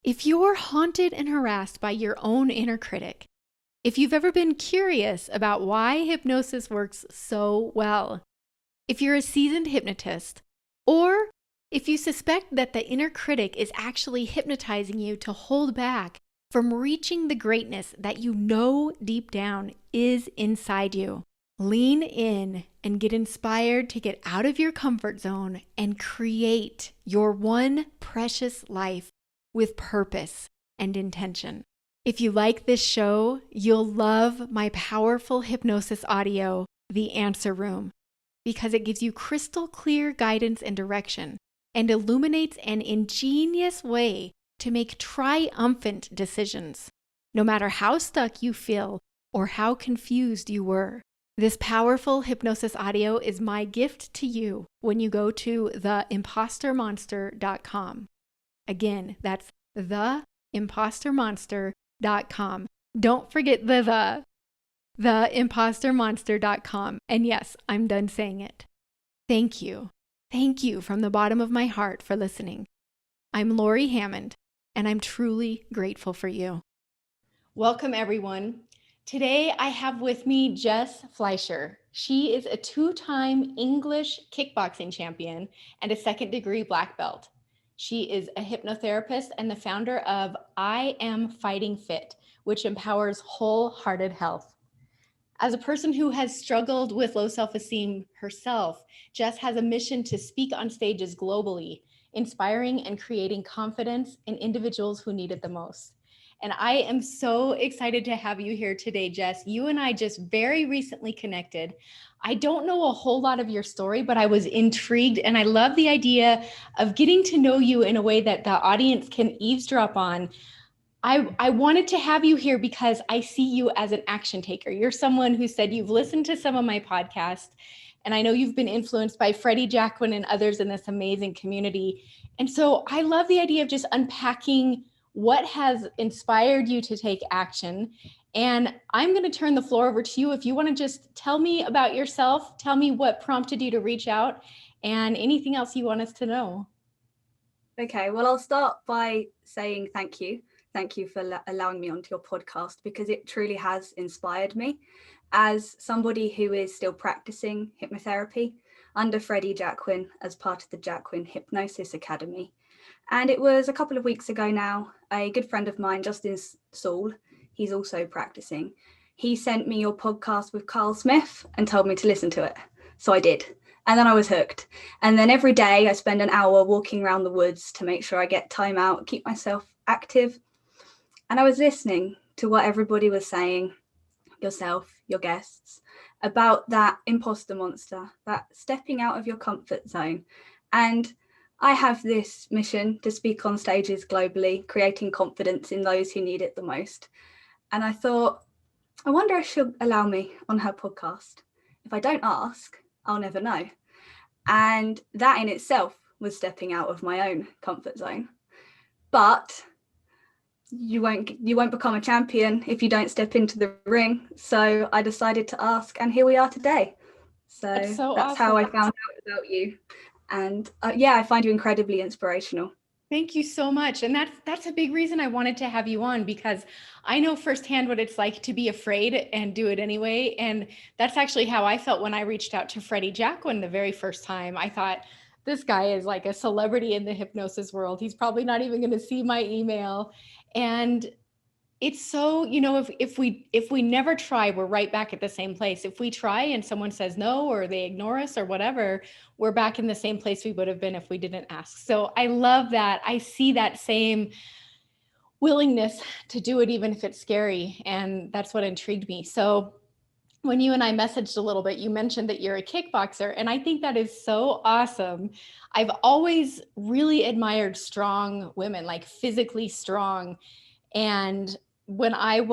If you're haunted and harassed by your own inner critic, if you've ever been curious about why hypnosis works so well, if you're a seasoned hypnotist, or if you suspect that the inner critic is actually hypnotizing you to hold back from reaching the greatness that you know deep down is inside you, lean in and get inspired to get out of your comfort zone and create your one precious life with purpose and intention. If you like this show, you'll love my powerful hypnosis audio, The Answer Room, because it gives you crystal clear guidance and direction and illuminates an ingenious way to make triumphant decisions, no matter how stuck you feel or how confused you were. This powerful hypnosis audio is my gift to you when you go to theimpostermonster.com. Again, that's theimpostermonster.com. Don't forget theimpostermonster.com. And yes, I'm done saying it. Thank you. Thank you from the bottom of my heart for listening. I'm Lori Hammond, and I'm truly grateful for you. Welcome, everyone. Today, I have with me Jess Fleischer. She is a two-time English kickboxing champion and a second-degree black belt. She is a hypnotherapist and the founder of I Am Fighting Fit, which empowers wholehearted health. As a person who has struggled with low self-esteem herself, Jess has a mission to speak on stages globally, inspiring and creating confidence in individuals who need it the most. And I am so excited to have you here today, Jess. You and I just very recently connected. I don't know a whole lot of your story, but I was intrigued, and I love the idea of getting to know you in a way that the audience can eavesdrop on. I wanted to have you here because I see you as an action taker. You're someone who said you've listened to some of my podcasts, and I know you've been influenced by Freddie Jacquin and others in this amazing community. And so I love the idea of just unpacking what has inspired you to take action. And I'm going to turn the floor over to you. If you want to just tell me about yourself, tell me what prompted you to reach out, and anything else you want us to know. Okay, well, I'll start by saying thank you. Thank you for allowing me onto your podcast, because it truly has inspired me as somebody who is still practicing hypnotherapy under Freddie Jacquin as part of the Jacquin Hypnosis Academy. And it was a couple of weeks ago now, a good friend of mine, Justin Saul, he's also practicing. He sent me your podcast with Carl Smith and told me to listen to it. So I did. And then I was hooked. And then every day I spend an hour walking around the woods to make sure I get time out, keep myself active. And I was listening to what everybody was saying, yourself, your guests, about that imposter monster, that stepping out of your comfort zone. And I have this mission to speak on stages globally, creating confidence in those who need it the most. And I thought, I wonder if she'll allow me on her podcast. If I don't ask, I'll never know. And that in itself was stepping out of my own comfort zone. But you won't become a champion if you don't step into the ring. So I decided to ask, and here we are today. So that's awesome. How I found out about you. And I find you incredibly inspirational. Thank you so much. And that's a big reason I wanted to have you on, because I know firsthand what it's like to be afraid and do it anyway. And that's actually how I felt when I reached out to Freddie Jacquin the very first time. I thought, this guy is like a celebrity in the hypnosis world. He's probably not even going to see my email. And it's so, if we never try, we're right back at the same place. If we try and someone says no, or they ignore us or whatever, we're back in the same place we would have been if we didn't ask. So I love that. I see that same willingness to do it, even if it's scary. And that's what intrigued me. So when you and I messaged a little bit, you mentioned that you're a kickboxer, and I think that is so awesome. I've always really admired strong women, like physically strong. And when I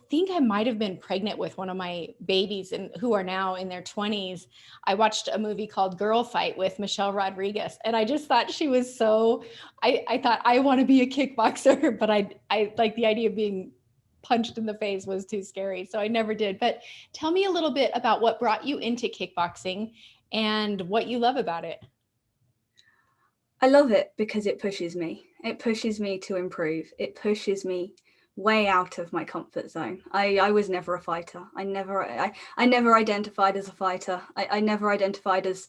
think I might have been pregnant with one of my babies and who are now in their 20s, I watched a movie called Girl Fight with Michelle Rodriguez. And I just thought she was I thought I want to be a kickboxer, but I like the idea of being punched in the face was too scary. So I never did. But tell me a little bit about what brought you into kickboxing and what you love about it. I love it because it pushes me. It pushes me to improve. It pushes me way out of my comfort zone. I was never a fighter. I never identified as a fighter. I never identified as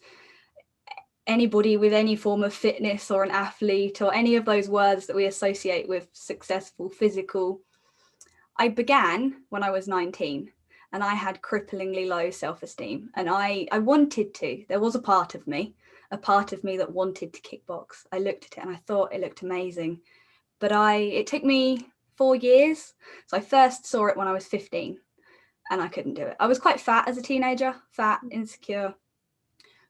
anybody with any form of fitness or an athlete or any of those words that we associate with successful, physical. I began when I was 19 and I had cripplingly low self-esteem, and I wanted to. There was a part of me that wanted to kickbox. I looked at it and I thought it looked amazing, but it took me 4 years. So I first saw it when I was 15 and I couldn't do it. I was quite fat as a teenager, fat, insecure.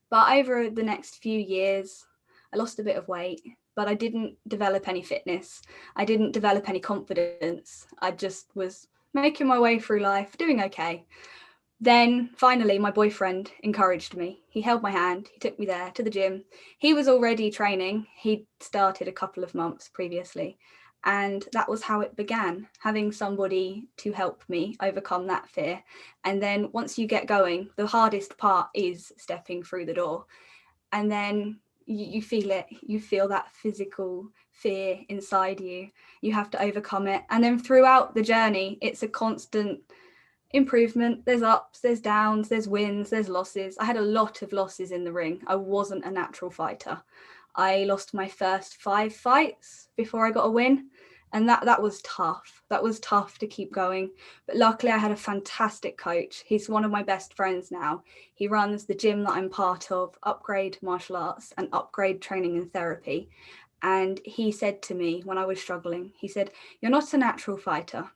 But over the next few years, I lost a bit of weight, but I didn't develop any fitness. I didn't develop any confidence. I just was making my way through life, doing okay. Then finally, my boyfriend encouraged me. He held my hand. He took me there to the gym. He was already training. He'd started a couple of months previously. And that was how it began, having somebody to help me overcome that fear. And then once you get going, the hardest part is stepping through the door. And then you feel it. You feel that physical fear inside you. You have to overcome it. And then throughout the journey, it's a constant improvement. There's ups, there's downs, there's wins, there's losses. I had a lot of losses in the ring. I wasn't a natural fighter. I lost my first 5 fights before I got a win, and that was tough. That was tough to keep going. But luckily I had a fantastic coach. He's one of my best friends now. He runs the gym that I'm part of, Upgrade Martial Arts and Upgrade Training and Therapy. And he said to me when I was struggling, he said, "You're not a natural fighter,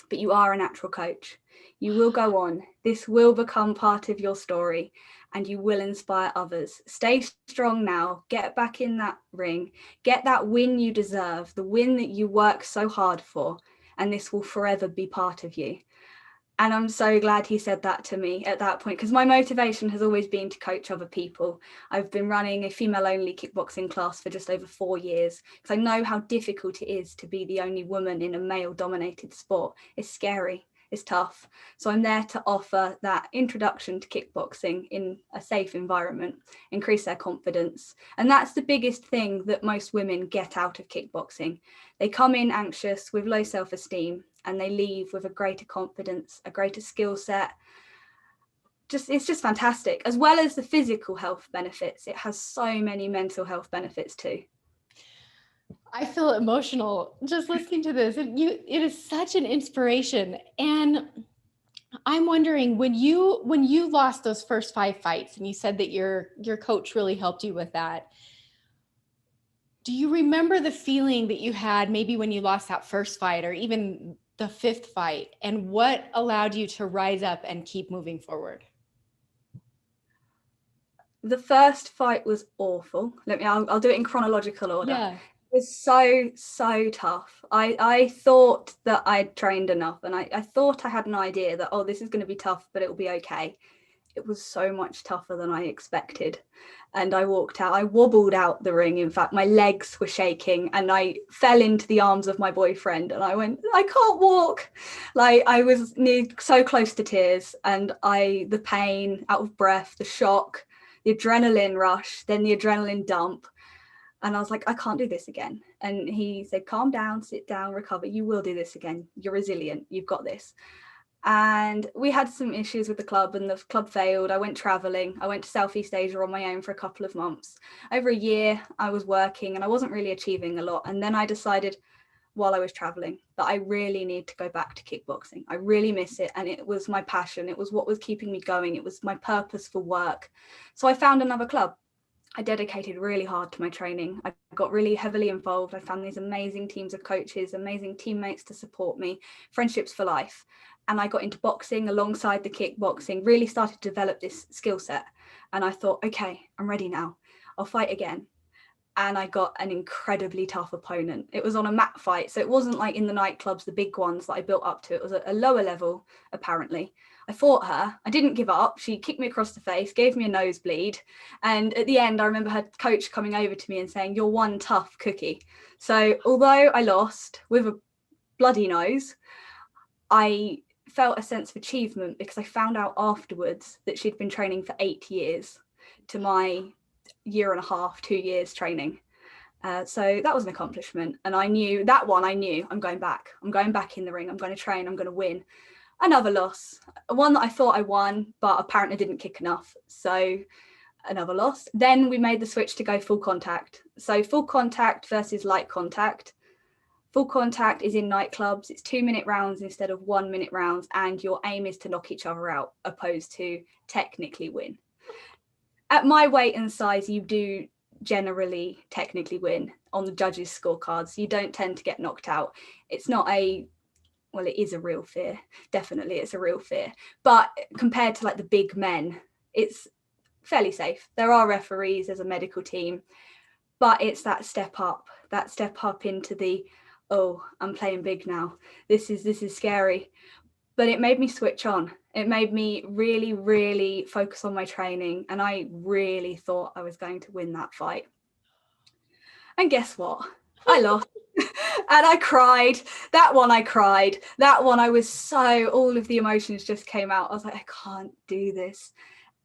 but you are a natural coach. You will go on. This will become part of your story and you will inspire others. Stay strong now. Get back in that ring. Get that win you deserve, the win that you work so hard for, and this will forever be part of you." And I'm so glad he said that to me at that point, because my motivation has always been to coach other people. I've been running a female-only kickboxing class for just over 4 years because I know how difficult it is to be the only woman in a male-dominated sport. It's scary. It's tough. So I'm there to offer that introduction to kickboxing in a safe environment, increase their confidence. And that's the biggest thing that most women get out of kickboxing. They come in anxious with low self-esteem and they leave with a greater confidence, a greater skill set. It's just fantastic. As well as the physical health benefits, it has so many mental health benefits too. I feel emotional just listening to this. It is such an inspiration. And I'm wondering, when you lost those first 5 fights and you said that your coach really helped you with that, do you remember the feeling that you had maybe when you lost that first fight or even the 5th fight, and what allowed you to rise up and keep moving forward? The first fight was awful. I'll do it in chronological order. Yeah. It was so tough. I thought that I'd trained enough, and I thought I had an idea that, oh, this is going to be tough, but it'll be okay. It was so much tougher than I expected. And I walked out, I wobbled out the ring. In fact, my legs were shaking and I fell into the arms of my boyfriend and I went, I can't walk. Like, I was so close to tears, and the pain, out of breath, the shock, the adrenaline rush, then the adrenaline dump. And I was like, I can't do this again. And he said, calm down, sit down, recover. You will do this again. You're resilient. You've got this. And we had some issues with the club and the club failed. I went traveling. I went to Southeast Asia on my own for a couple of months. Over a year, I was working and I wasn't really achieving a lot. And then I decided while I was traveling that I really need to go back to kickboxing. I really miss it. And it was my passion. It was what was keeping me going. It was my purpose for work. So I found another club. I dedicated really hard to my training. I got really heavily involved. I found these amazing teams of coaches, amazing teammates to support me, friendships for life. And I got into boxing alongside the kickboxing, really started to develop this skill set. And I thought, okay, I'm ready now. I'll fight again. And I got an incredibly tough opponent. It was on a mat fight. So it wasn't like in the nightclubs, the big ones that I built up to. It was a lower level, apparently. I fought her. I didn't give up. She kicked me across the face, gave me a nosebleed. And at the end, I remember her coach coming over to me and saying, "You're one tough cookie." So although I lost with a bloody nose, I felt a sense of achievement because I found out afterwards that she'd been training for 8 years to my 1.5 years, 2 years training. So that was an accomplishment. And I knew I'm going back. I'm going back in the ring. I'm going to train. I'm going to win. Another loss, one that I thought I won, but apparently didn't kick enough. So another loss. Then we made the switch to go full contact. So full contact versus light contact. Full contact is in nightclubs. It's 2-minute rounds instead of 1-minute rounds. And your aim is to knock each other out, opposed to technically win. At my weight and size, you do generally technically win on the judges' scorecards. You don't tend to get knocked out. It's not well, it is a real fear. Definitely, it's a real fear. But compared to like the big men, it's fairly safe. There are referees, there's a medical team, but it's that step up into the, oh, I'm playing big now. This is scary. But it made me switch on. It made me really, really focus on my training. And I really thought I was going to win that fight. And guess what? I lost. And I cried. That one I cried. That one I was so, all of the emotions just came out. I was like, I can't do this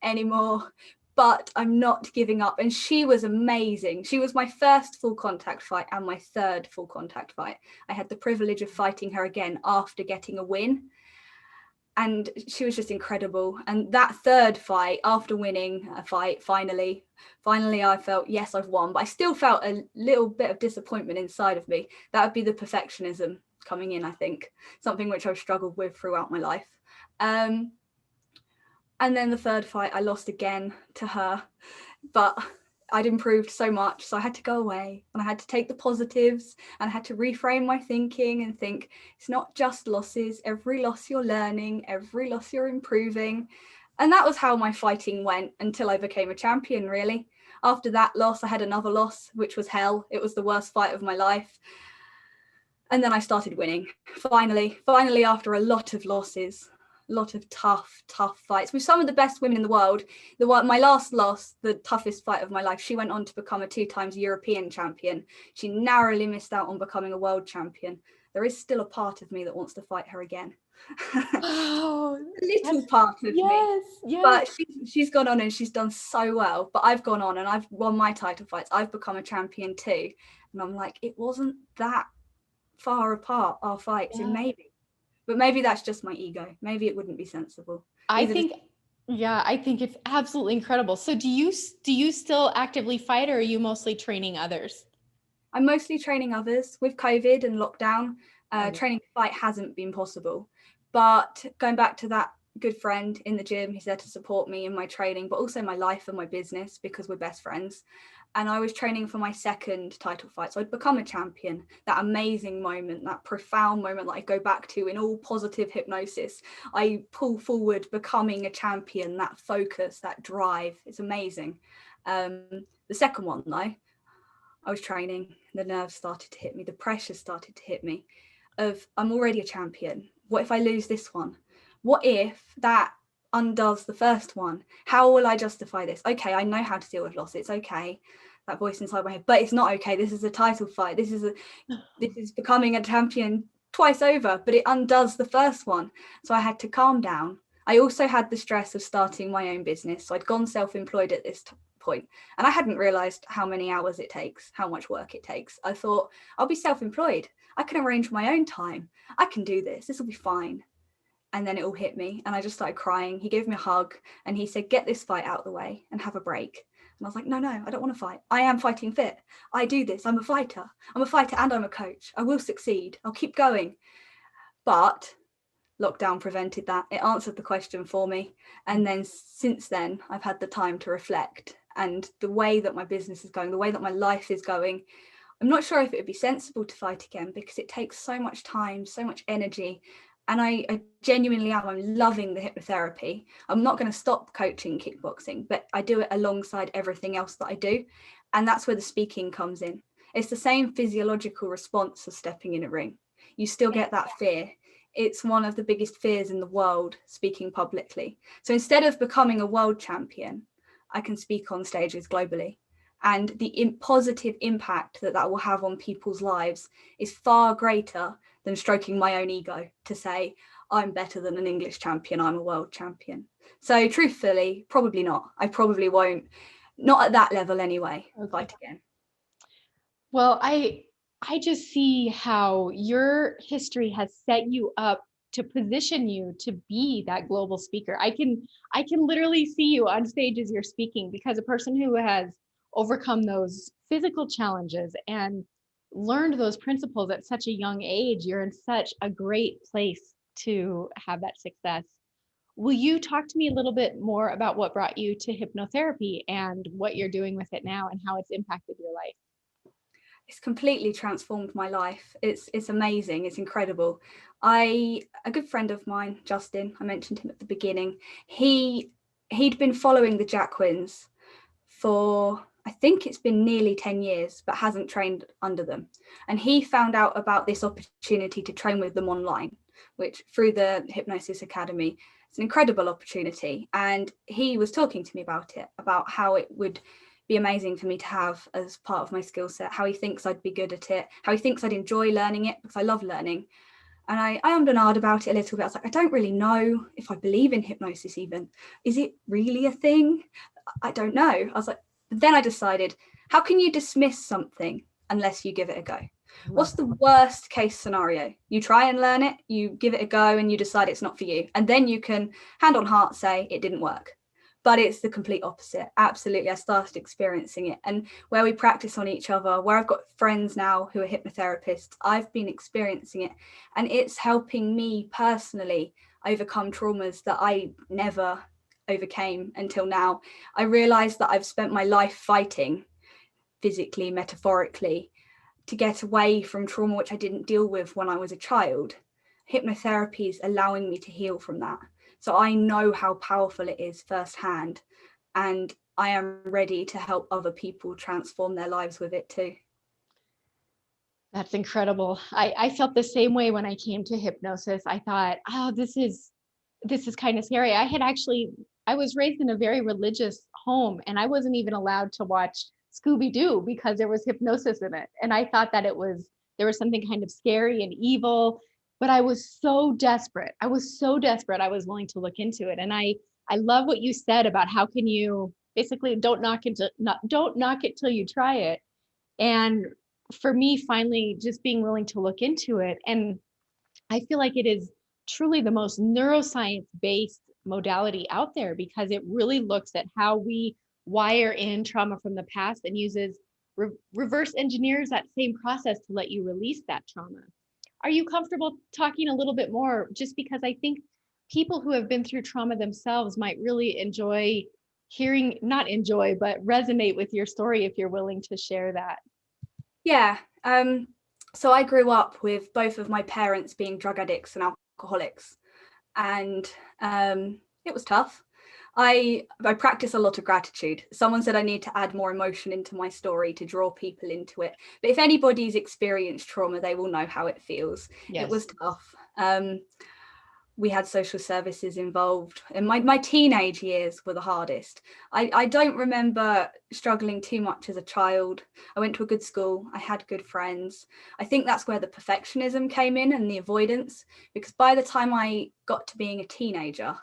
anymore. But I'm not giving up. And she was amazing. She was my first full contact fight and my third full contact fight. I had the privilege of fighting her again after getting a win. And she was just incredible. And that third fight, after winning a fight, finally I felt, yes, I've won. But I still felt a little bit of disappointment inside of me. That would be the perfectionism coming in, I think. Something which I've struggled with throughout my life. And then the third fight, I lost again to her. But I'd improved so much, so I had to go away and I had to take the positives and I had to reframe my thinking and think it's not just losses. Every loss you're learning, every loss you're improving. And that was how my fighting went until I became a champion, really. After that loss, I had another loss, which was hell. It was the worst fight of my life. And then I started winning. Finally, after a lot of losses, a lot of tough fights with some of the best women in the world. My last loss, the toughest fight of my life, she went on to become a 2-time European champion. She narrowly missed out on becoming a world champion. There is still a part of me that wants to fight her again. Oh, a little part of me. Yes. But she's gone on and she's done so well. But I've gone on and I've won my title fights. I've become a champion too. And I'm like, it wasn't that far apart, our fights. Yeah. But maybe that's just my ego. Maybe it wouldn't be sensible. I think it's absolutely incredible. So do you still actively fight, or are you mostly training others? I'm mostly training others. With COVID and lockdown, training to fight hasn't been possible. But going back to that good friend in the gym, he's there to support me in my training, but also my life and my business, because we're best friends. And I was training for my second title fight. So I'd become a champion. That amazing moment, that profound moment that I go back to in all positive hypnosis. I pull forward becoming a champion, that focus, that drive. It's amazing. The second one, though, I was training, the nerves started to hit me, the pressure started to hit me of, I'm already a champion. What if I lose this one? What if that undoes the first one? How will I justify this? Okay, I know how to deal with loss. It's okay. That voice inside my head, but it's not okay. This is a title fight. This is becoming a champion twice over, but it undoes the first one. So I had to calm down. I also had the stress of starting my own business. So I'd gone self-employed at this point, and I hadn't realized how many hours it takes, how much work it takes. I thought, I'll be self-employed. I can arrange my own time. I can do this. This will be fine. And then it all hit me and I just started crying. He gave me a hug and he said, get this fight out of the way and have a break. And I was like, no, I don't want to fight. I am fighting fit. I do this. I'm a fighter and I'm a coach. I will succeed. I'll keep going. But lockdown prevented that. It answered the question for me. And then since then, I've had the time to reflect. And the way that my business is going, the way that my life is going, I'm not sure if it would be sensible to fight again, because it takes so much time, so much energy. And I genuinely am. I'm loving the hypnotherapy. I'm not going to stop coaching kickboxing, but I do it alongside everything else that I do. And that's where the speaking comes in. It's the same physiological response as stepping in a ring. You still get that fear. It's one of the biggest fears in the world, speaking publicly. So instead of becoming a world champion, I can speak on stages globally. And the positive impact that will have on people's lives is far greater than stroking my own ego to say, I'm better than an English champion, I'm a world champion. So truthfully, probably not. I probably won't, not at that level anyway, fight again. Well, I just see how your history has set you up to position you to be that global speaker. I can literally see you on stage as you're speaking, because a person who has overcome those physical challenges and learned those principles at such a young age, you're in such a great place to have that success. Will you talk to me a little bit more about what brought you to hypnotherapy and what you're doing with it now and how it's impacted your life? It's completely transformed my life. It's amazing. It's incredible. A good friend of mine, Justin, I mentioned him at the beginning. He'd been following the Jacquins for, I think it's been nearly 10 years, but hasn't trained under them. And he found out about this opportunity to train with them online, which through the Hypnosis Academy, it's an incredible opportunity. And he was talking to me about it, about how it would be amazing for me to have as part of my skill set, how he thinks I'd be good at it, how he thinks I'd enjoy learning it, because I love learning. And I ummed and ahed about it a little bit. I was like, I don't really know if I believe in hypnosis even. Is it really a thing? I don't know. I was like, then I decided, how can you dismiss something unless you give it a go? What's the worst case scenario? You try and learn it, you give it a go, and you decide it's not for you. And then you can, hand on heart, say it didn't work. But it's the complete opposite. Absolutely. I started experiencing it. And where we practice on each other, where I've got friends now who are hypnotherapists, I've been experiencing it. And it's helping me personally overcome traumas that I never overcame until now. I realized that I've spent my life fighting, physically, metaphorically, to get away from trauma which I didn't deal with when I was a child. Hypnotherapy is allowing me to heal from that. So I know how powerful it is firsthand, and I am ready to help other people transform their lives with it too. That's incredible. I felt the same way when I came to hypnosis. I thought, oh, this is kind of scary. I was raised in a very religious home, and I wasn't even allowed to watch Scooby Doo because there was hypnosis in it. And I thought that there was something kind of scary and evil, but I was so desperate. I was so desperate. I was willing to look into it. And I love what you said about how can you basically don't knock it till you try it. And for me, finally just being willing to look into it, and I feel like it is truly the most neuroscience based modality out there, because it really looks at how we wire in trauma from the past and uses reverse engineers that same process to let you release that trauma. Are you comfortable talking a little bit more? Just because I think people who have been through trauma themselves might really enjoy hearing, not enjoy, but resonate with your story if you're willing to share that. Yeah. So I grew up with both of my parents being drug addicts and alcoholics, and it was tough. I practice a lot of gratitude. Someone said I need to add more emotion into my story to draw people into it. But if anybody's experienced trauma, they will know how it feels. Yes. It was tough. We had social services involved, and my teenage years were the hardest. I don't remember struggling too much as a child. I went to a good school, I had good friends. I think that's where the perfectionism came in and the avoidance, because by the time I got to being a teenager,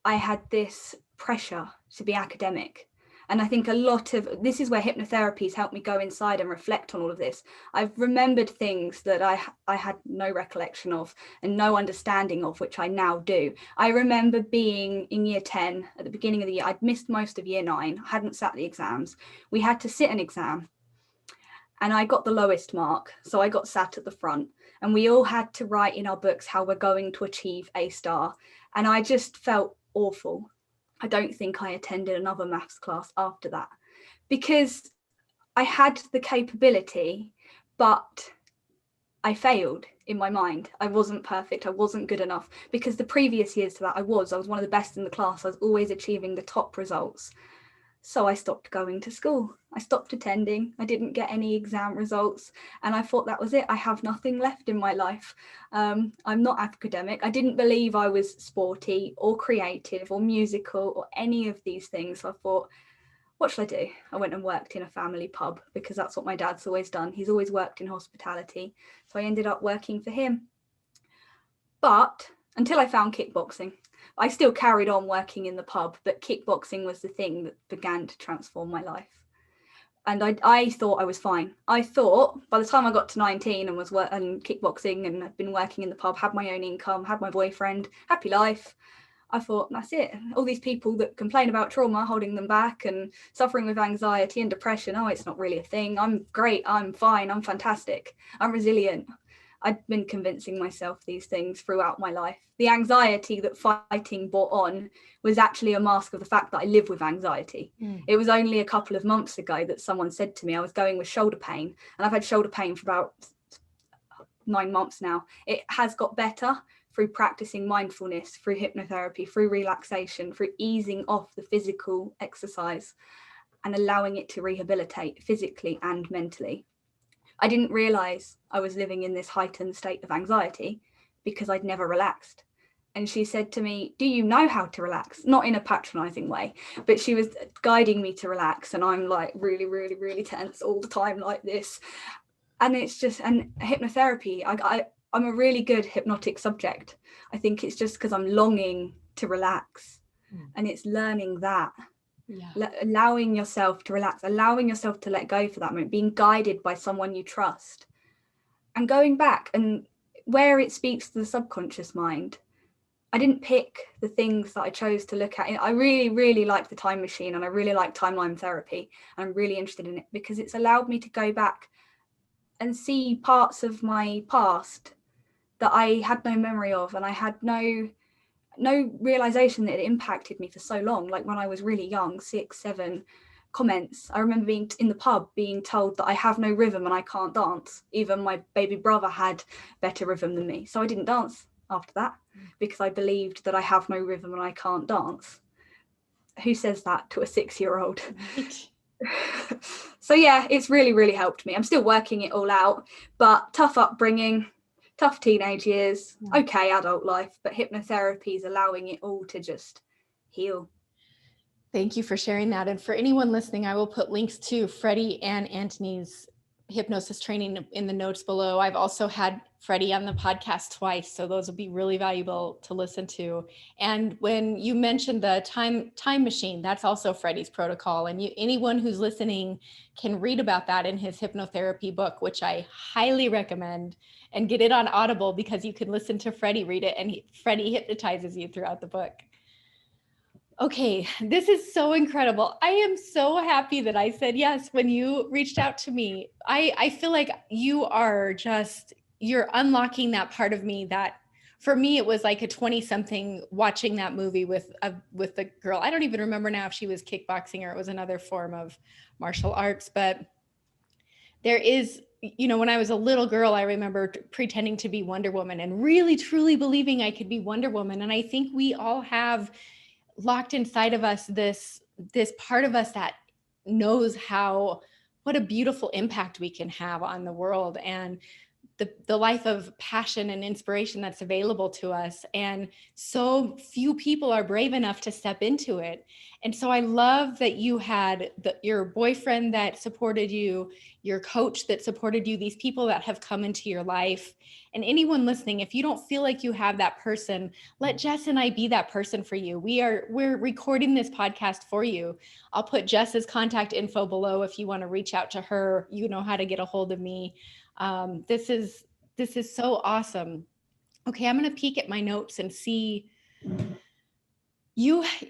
I had this pressure to be academic. And I think a lot of this is where hypnotherapy has helped me go inside and reflect on all of this. I've remembered things that I had no recollection of and no understanding of, which I now do. I remember being in year 10 at the beginning of the year. I'd missed most of year 9, I hadn't sat the exams. We had to sit an exam, and I got the lowest mark. So I got sat at the front, and we all had to write in our books how we're going to achieve a star. And I just felt awful. I don't think I attended another maths class after that, because I had the capability, but I failed in my mind. I wasn't perfect. I wasn't good enough, because the previous years to that, I was one of the best in the class. I was always achieving the top results. So I stopped going to school. I stopped attending. I didn't get any exam results. And I thought that was it. I have nothing left in my life. I'm not academic. I didn't believe I was sporty or creative or musical or any of these things. So I thought, what should I do? I went and worked in a family pub, because that's what my dad's always done. He's always worked in hospitality. So I ended up working for him. But until I found kickboxing, I still carried on working in the pub, but kickboxing was the thing that began to transform my life. And I thought I was fine. I thought by the time I got to 19 and was kickboxing and I'd been working in the pub, had my own income, had my boyfriend, happy life, I thought, that's it. All these people that complain about trauma holding them back and suffering with anxiety and depression, oh, it's not really a thing. I'm great. I'm fine. I'm fantastic. I'm resilient. I'd been convincing myself these things throughout my life. The anxiety that fighting brought on was actually a mask of the fact that I live with anxiety. It was only a couple of months ago that someone said to me, I was going with shoulder pain, and I've had shoulder pain for about 9 months now. It has got better through practicing mindfulness, through hypnotherapy, through relaxation, through easing off the physical exercise and allowing it to rehabilitate physically and mentally. I didn't realize I was living in this heightened state of anxiety because I'd never relaxed. And she said to me, do you know how to relax? Not in a patronizing way, but she was guiding me to relax. And I'm like really, really, really tense all the time like this. And it's just, and hypnotherapy, I'm a really good hypnotic subject. I think it's just because I'm longing to relax, and it's learning that. Yeah. Allowing yourself to relax, allowing yourself to let go for that moment, being guided by someone you trust, and going back and where it speaks to the subconscious mind. I didn't pick the things that I chose to look at. I really, really like the time machine, and I really like timeline therapy. I'm really interested in it because it's allowed me to go back and see parts of my past that I had no memory of, and I had no realization that it impacted me for so long. Like when I was really young, 6, 7, comments. I remember being in the pub being told that I have no rhythm and I can't dance. Even my baby brother had better rhythm than me. So I didn't dance after that because I believed that I have no rhythm and I can't dance. Who says that to a 6-year-old? Right. So yeah, it's really, really helped me. I'm still working it all out, but tough upbringing, tough teenage years, okay, adult life, but hypnotherapy is allowing it all to just heal. Thank you for sharing that. And for anyone listening, I will put links to Freddie and Anthony's hypnosis training in the notes below. I've also had Freddie on the podcast twice, so those will be really valuable to listen to. And when you mentioned the time machine, that's also Freddie's protocol. And anyone who's listening can read about that in his hypnotherapy book, which I highly recommend, and get it on Audible because you can listen to Freddie read it, and Freddie hypnotizes you throughout the book. Okay, this is so incredible. I am so happy that I said yes when you reached out to me. I feel like you're unlocking that part of me that for me, it was like a 20-something watching that movie with the girl. I don't even remember now if she was kickboxing or it was another form of martial arts, but there is, when I was a little girl, I remember pretending to be Wonder Woman and really, truly believing I could be Wonder Woman. And I think we all have locked inside of us this part of us that knows what a beautiful impact we can have on the world and the life of passion and inspiration that's available to us. And so few people are brave enough to step into it. And so I love that you had your boyfriend that supported you, your coach that supported you, these people that have come into your life. And anyone listening, if you don't feel like you have that person, let Jess and I be that person for you. We're recording this podcast for you. I'll put Jess's contact info below if you want to reach out to her. You know how to get a hold of me. This is so awesome. Okay, I'm going to peek at my notes and see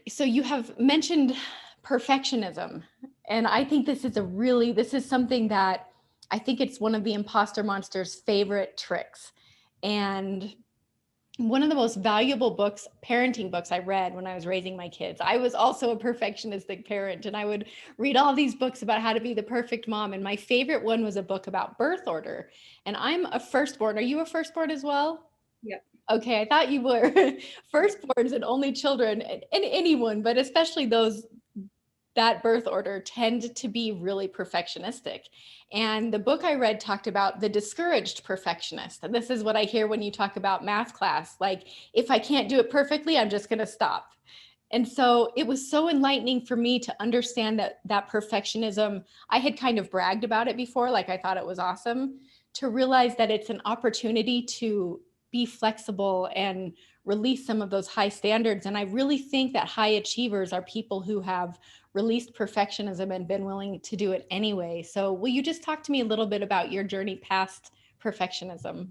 so you have mentioned perfectionism. And I think this is something that I think it's one of the imposter monster's favorite tricks. And one of the most valuable parenting books I read when I was raising my kids. I was also a perfectionistic parent, and I would read all these books about how to be the perfect mom. And my favorite one was a book about birth order. And I'm a firstborn. Are you a firstborn as well? Yep. Okay, I thought you were. Firstborns and only children, and anyone, but especially those that birth order, tend to be really perfectionistic. And the book I read talked about the discouraged perfectionist. And this is what I hear when you talk about math class. Like, if I can't do it perfectly, I'm just going to stop. And so it was so enlightening for me to understand that perfectionism, I had kind of bragged about it before, like I thought it was awesome, to realize that it's an opportunity to be flexible and release some of those high standards. And I really think that high achievers are people who have released perfectionism and been willing to do it anyway. So will you just talk to me a little bit about your journey past perfectionism?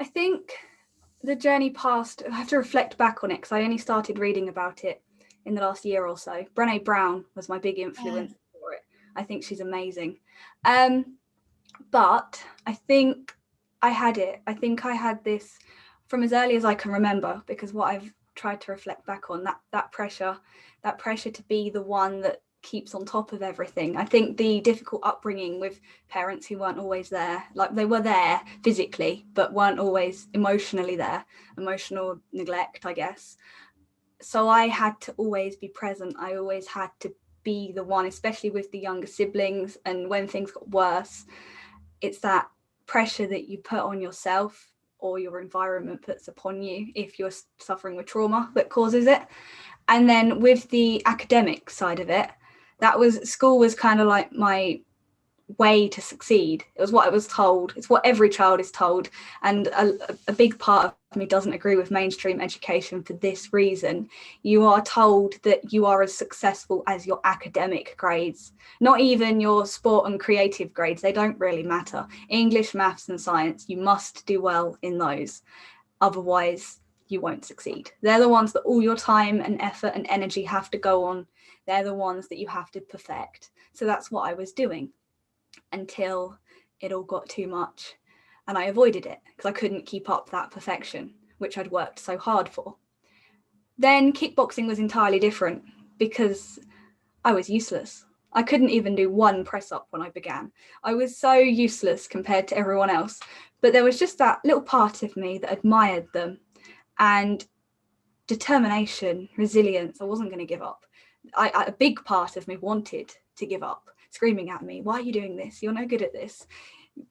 I think the journey past, I have to reflect back on it because I only started reading about it in the last year or so. Brené Brown was my big influence for it. I think she's amazing. But I think I had it. I think I had this from as early as I can remember, because what I've tried to reflect back on, that pressure to be the one that keeps on top of everything. I think the difficult upbringing with parents who weren't always there, like they were there physically, but weren't always emotionally there, emotional neglect, I guess. So I had to always be present. I always had to be the one, especially with the younger siblings. And when things got worse, it's that pressure that you put on yourself or your environment puts upon you if you're suffering with trauma that causes it. And then with the academic side of it, school was kind of like my way to succeed. It was what I was told. It's what every child is told. And a big part of me doesn't agree with mainstream education for this reason. You are told that you are as successful as your academic grades, not even your sport and creative grades. They don't really matter. English, maths and science, you must do well in those. Otherwise, you won't succeed. They're the ones that all your time and effort and energy have to go on. They're the ones that you have to perfect. So that's what I was doing until it all got too much and I avoided it because I couldn't keep up that perfection, which I'd worked so hard for. Then kickboxing was entirely different because I was useless. I couldn't even do one press up when I began. I was so useless compared to everyone else, but there was just that little part of me that admired them, and determination, resilience. I wasn't going to give up. A big part of me wanted to give up, screaming at me, why are you doing this? You're no good at this.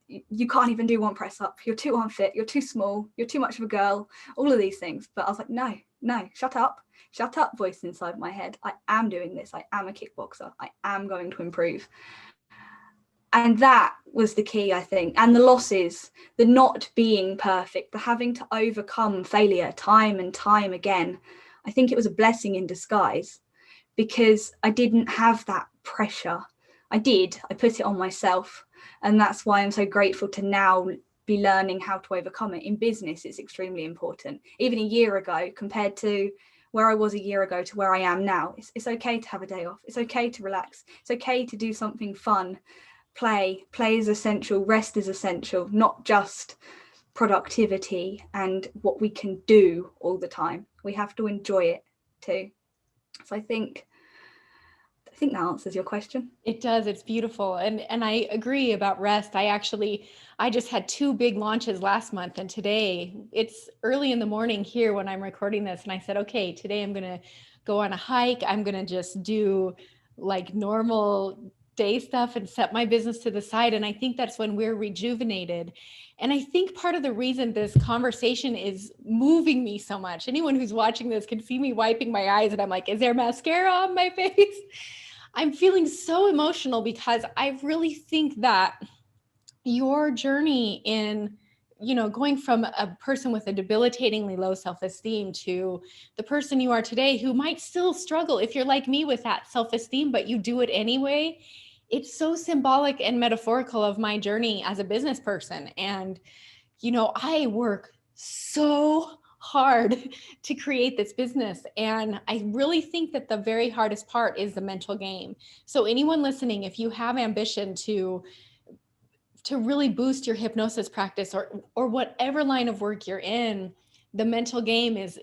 You can't even do one press up. You're too unfit. You're too small. You're too much of a girl. All of these things. But I was like, no, shut up. Shut up, voice inside my head. I am doing this. I am a kickboxer. I am going to improve. And that was the key, I think. And the losses, the not being perfect, the having to overcome failure time and time again. I think it was a blessing in disguise because I didn't have that pressure. I put it on myself. And that's why I'm so grateful to now be learning how to overcome it. In business, it's extremely important. Even a year ago, compared to where I was a year ago to where I am now, it's okay to have a day off. It's okay to relax. It's okay to do something fun. Play is essential. Rest is essential, not just productivity and what we can do all the time. We have to enjoy it too. So I think that answers your question. It does. It's beautiful. And I agree about rest. I just had 2 big launches last month, and today it's early in the morning here when I'm recording this. And I said, okay, today I'm going to go on a hike. I'm going to just do like normal day stuff and set my business to the side. And I think that's when we're rejuvenated. And I think part of the reason this conversation is moving me so much, anyone who's watching this can see me wiping my eyes and I'm like, is there mascara on my face? I'm feeling so emotional because I really think that your journey in, going from a person with a debilitatingly low self-esteem to the person you are today, who might still struggle if you're like me with that self-esteem, but you do it anyway. It's so symbolic and metaphorical of my journey as a business person. And, I work so hard to create this business. And I really think that the very hardest part is the mental game. So anyone listening, if you have ambition to really boost your hypnosis practice or whatever line of work you're in, the mental game is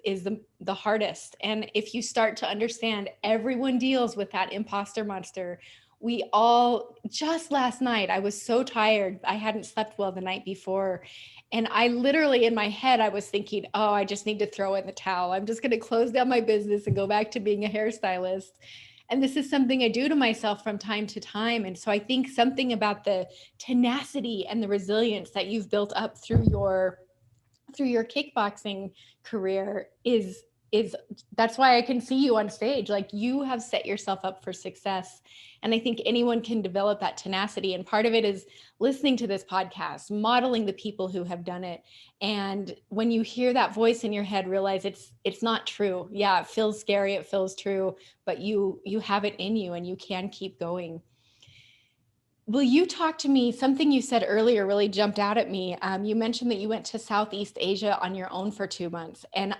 the hardest. And if you start to understand, everyone deals with that imposter monster. We all, just last night, I was so tired. I hadn't slept well the night before. And I literally, in my head, I was thinking, oh, I just need to throw in the towel. I'm just going to close down my business and go back to being a hairstylist. And this is something I do to myself from time to time. And so I think something about the tenacity and the resilience that you've built up through your kickboxing career is that's why I can see you on stage. Like, you have set yourself up for success. And I think anyone can develop that tenacity. And part of it is listening to this podcast, modeling the people who have done it. And when you hear that voice in your head, realize it's not true. Yeah, it feels scary, it feels true, but you have it in you and you can keep going. Will you talk to me? Something you said earlier really jumped out at me. You mentioned that you went to Southeast Asia on your own for 2 months. And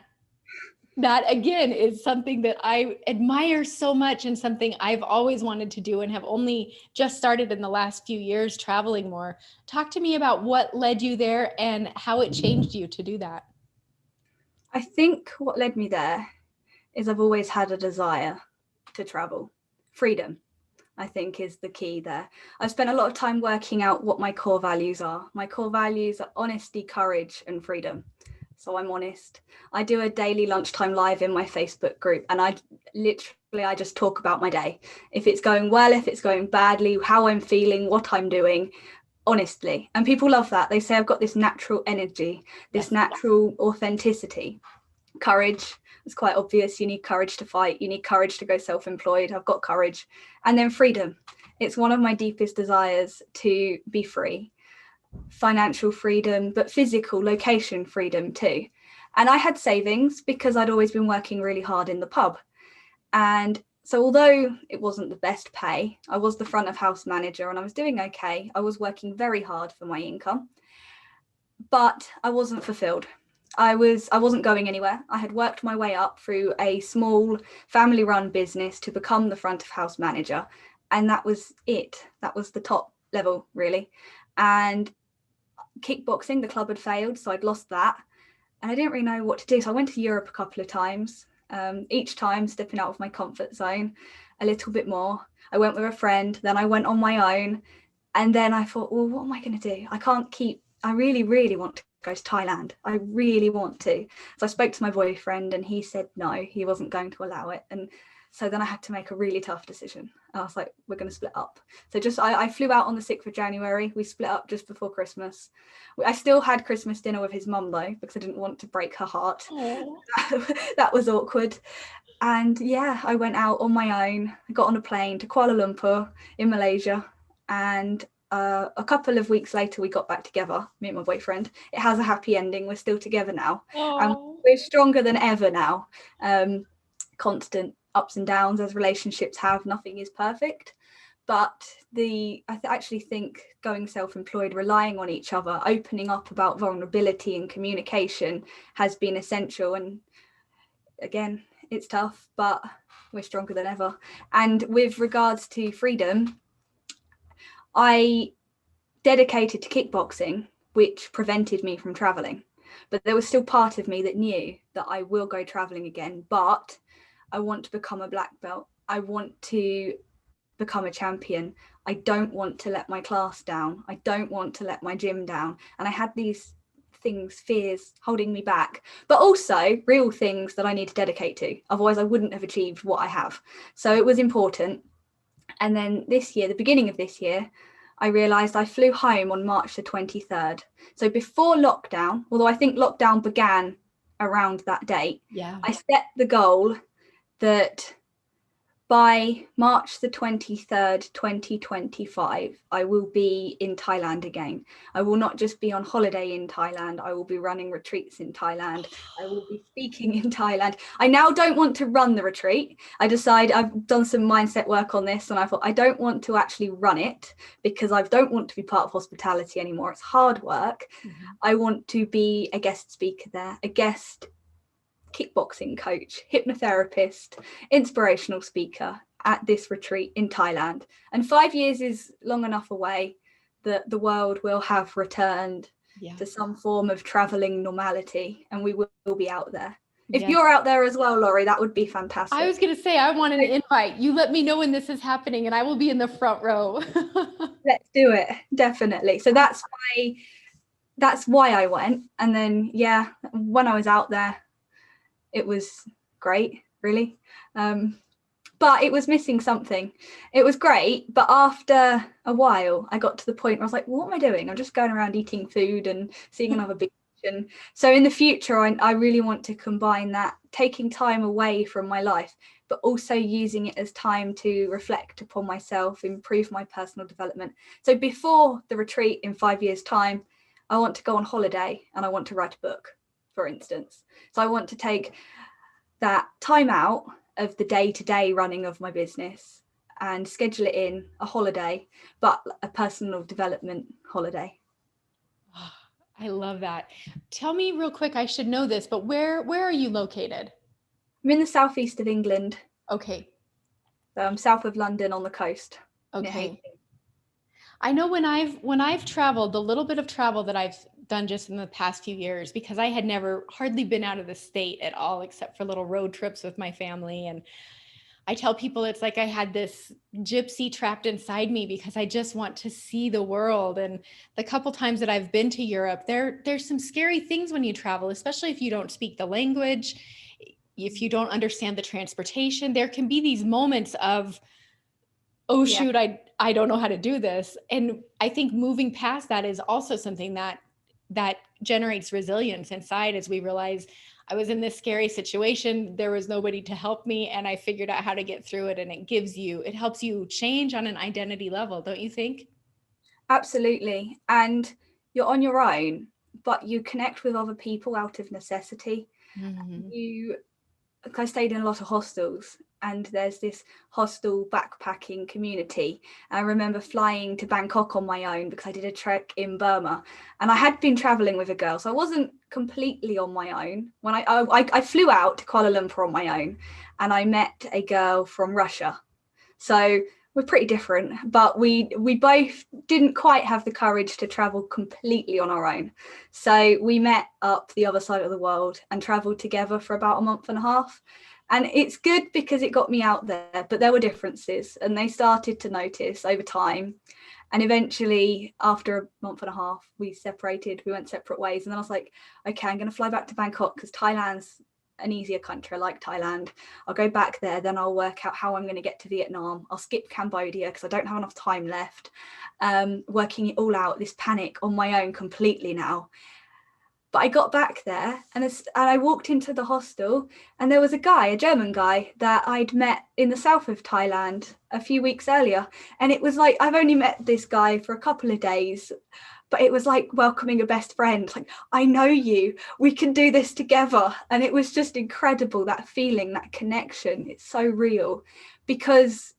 that, again, is something that I admire so much and something I've always wanted to do and have only just started in the last few years traveling more. Talk to me about what led you there and how it changed you to do that. I think what led me there is I've always had a desire to travel. Freedom, I think, is the key there. I've spent a lot of time working out what my core values are. My core values are honesty, courage, and freedom. So I'm honest. I do a daily lunchtime live in my Facebook group, and I just talk about my day. If it's going well, if it's going badly, how I'm feeling, what I'm doing, honestly. And people love that. They say I've got this natural energy, this natural authenticity. Courage, it's quite obvious. You need courage to fight. You need courage to go self-employed. I've got courage. And then freedom. It's one of my deepest desires to be free. Financial freedom, but physical location freedom too. And I had savings because I'd always been working really hard in the pub. And so although it wasn't the best pay, I was the front of house manager and I was doing okay. I was working very hard for my income, but I wasn't fulfilled. I wasn't going anywhere. I had worked my way up through a small family run business to become the front of house manager. And that was it. That was the top level, really. And kickboxing, the club had failed, so I'd lost that. And I didn't really know what to do. So I went to Europe a couple of times, each time stepping out of my comfort zone a little bit more. I went with a friend, then I went on my own. And then I thought, well, what am I going to do? I really, really want to go to Thailand. I really want to. So I spoke to my boyfriend and he said no, he wasn't going to allow it. And so then I had to make a really tough decision. I was like, we're going to split up. So I flew out on the 6th of January. We split up just before Christmas. I still had Christmas dinner with his mum though, because I didn't want to break her heart. That was awkward. And yeah, I went out on my own. I got on a plane to Kuala Lumpur in Malaysia. And a couple of weeks later, we got back together, me and my boyfriend. It has a happy ending. We're still together now. And we're stronger than ever now. Constant ups and downs as relationships have. Nothing is perfect. But I actually think going self-employed, relying on each other, opening up about vulnerability and communication has been essential. And again, it's tough, but we're stronger than ever. And with regards to freedom, I dedicated to kickboxing, which prevented me from traveling. But there was still part of me that knew that I will go traveling again, but I want to become a black belt. I want to become a champion. I don't want to let my class down. I don't want to let my gym down. And I had these fears holding me back, but also real things that I need to dedicate to. Otherwise, I wouldn't have achieved what I have. So it was important. And then this year, the beginning of this year, I realised I flew home on March the 23rd. So before lockdown, although I think lockdown began around that date, I set the goal that by March the 23rd, 2025, I will be in Thailand again. I will not just be on holiday in Thailand. I will be running retreats in Thailand. I will be speaking in Thailand. I now don't want to run the retreat. I've done some mindset work on this and I thought I don't want to actually run it because I don't want to be part of hospitality anymore. It's hard work. Mm-hmm. I want to be a guest speaker there, a guest kickboxing coach, hypnotherapist, inspirational speaker at this retreat in Thailand. And 5 years is long enough away that the world will have returned to some form of traveling normality and we will be out there. If you're out there as well, Laurie, that would be fantastic. I was going to say, I want an invite. You let me know when this is happening and I will be in the front row. Let's do it. Definitely. So that's why I went. And then, when I was out there, it was great, really. But it was missing something. It was great, but after a while, I got to the point where I was like, what am I doing? I'm just going around eating food and seeing another beach. transition. So in the future, I really want to combine that, taking time away from my life, but also using it as time to reflect upon myself, improve my personal development. So before the retreat in 5 years' time, I want to go on holiday and I want to write a book, for instance. So I want to take that time out of the day-to-day running of my business and schedule it in a holiday, but a personal development holiday. Oh, I love that. Tell me real quick, I should know this, but where are you located? I'm in the southeast of England. Okay. South of London on the coast. Okay. I know when I've traveled, the little bit of travel that I've done just in the past few years, because I had never hardly been out of the state at all, except for little road trips with my family. And I tell people it's like I had this gypsy trapped inside me because I just want to see the world. And the couple times that I've been to Europe, there's some scary things when you travel, especially if you don't speak the language, if you don't understand the transportation. There can be these moments of, oh shoot, I don't know how to do this. And I think moving past that is also something that generates resilience inside, as we realize I was in this scary situation, there was nobody to help me, and I figured out how to get through it. And it helps you change on an identity level, don't you think? Absolutely. And you're on your own, but you connect with other people out of necessity. Mm-hmm. I stayed in a lot of hostels, and there's this hostel backpacking community. I remember flying to Bangkok on my own because I did a trek in Burma, and I had been traveling with a girl, so I wasn't completely on my own. When I flew out to Kuala Lumpur on my own, and I met a girl from Russia. So we're pretty different, but we both didn't quite have the courage to travel completely on our own. So we met up the other side of the world and traveled together for about a month and a half. And it's good because it got me out there, but there were differences, and they started to notice over time. And eventually, after a month and a half, we separated, we went separate ways. And then I was like, okay, I'm going to fly back to Bangkok because Thailand's an easier country. I like Thailand. I'll go back there, then I'll work out how I'm going to get to Vietnam. I'll skip Cambodia because I don't have enough time left. Working it all out, this panic on my own completely now. But I got back there and I walked into the hostel, and there was a German guy that I'd met in the south of Thailand a few weeks earlier. And it was like, I've only met this guy for a couple of days, but it was like welcoming a best friend. Like, I know you, we can do this together. And it was just incredible, that feeling, that connection. It's so real because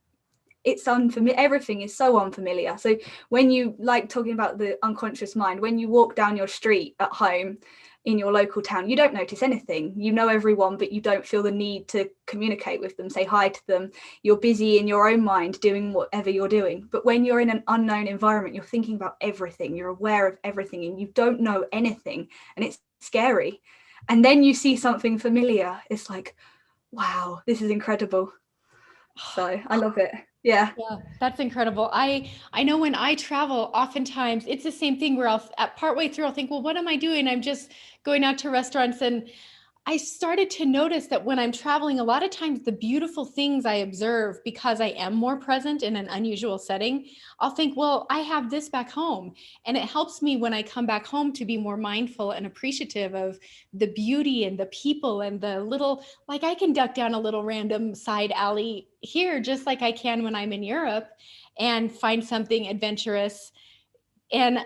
it's unfamiliar. Everything is so unfamiliar. So when you, like talking about the unconscious mind, when you walk down your street at home in your local town, you don't notice anything. You know everyone, but you don't feel the need to communicate with them, say hi to them. You're busy in your own mind doing whatever you're doing. But when you're in an unknown environment, you're thinking about everything, you're aware of everything, and you don't know anything, and it's scary. And then you see something familiar. It's like, wow, this is incredible. So I love it. Yeah. Yeah, that's incredible. I know when I travel, oftentimes it's the same thing where I'll at partway through I'll think, well, what am I doing? I'm just going out to restaurants. And I started to notice that when I'm traveling, a lot of times the beautiful things I observe, because I am more present in an unusual setting, I'll think, well, I have this back home. And it helps me when I come back home to be more mindful and appreciative of the beauty and the people and the little, like I can duck down a little random side alley here, just like I can when I'm in Europe, and find something adventurous. And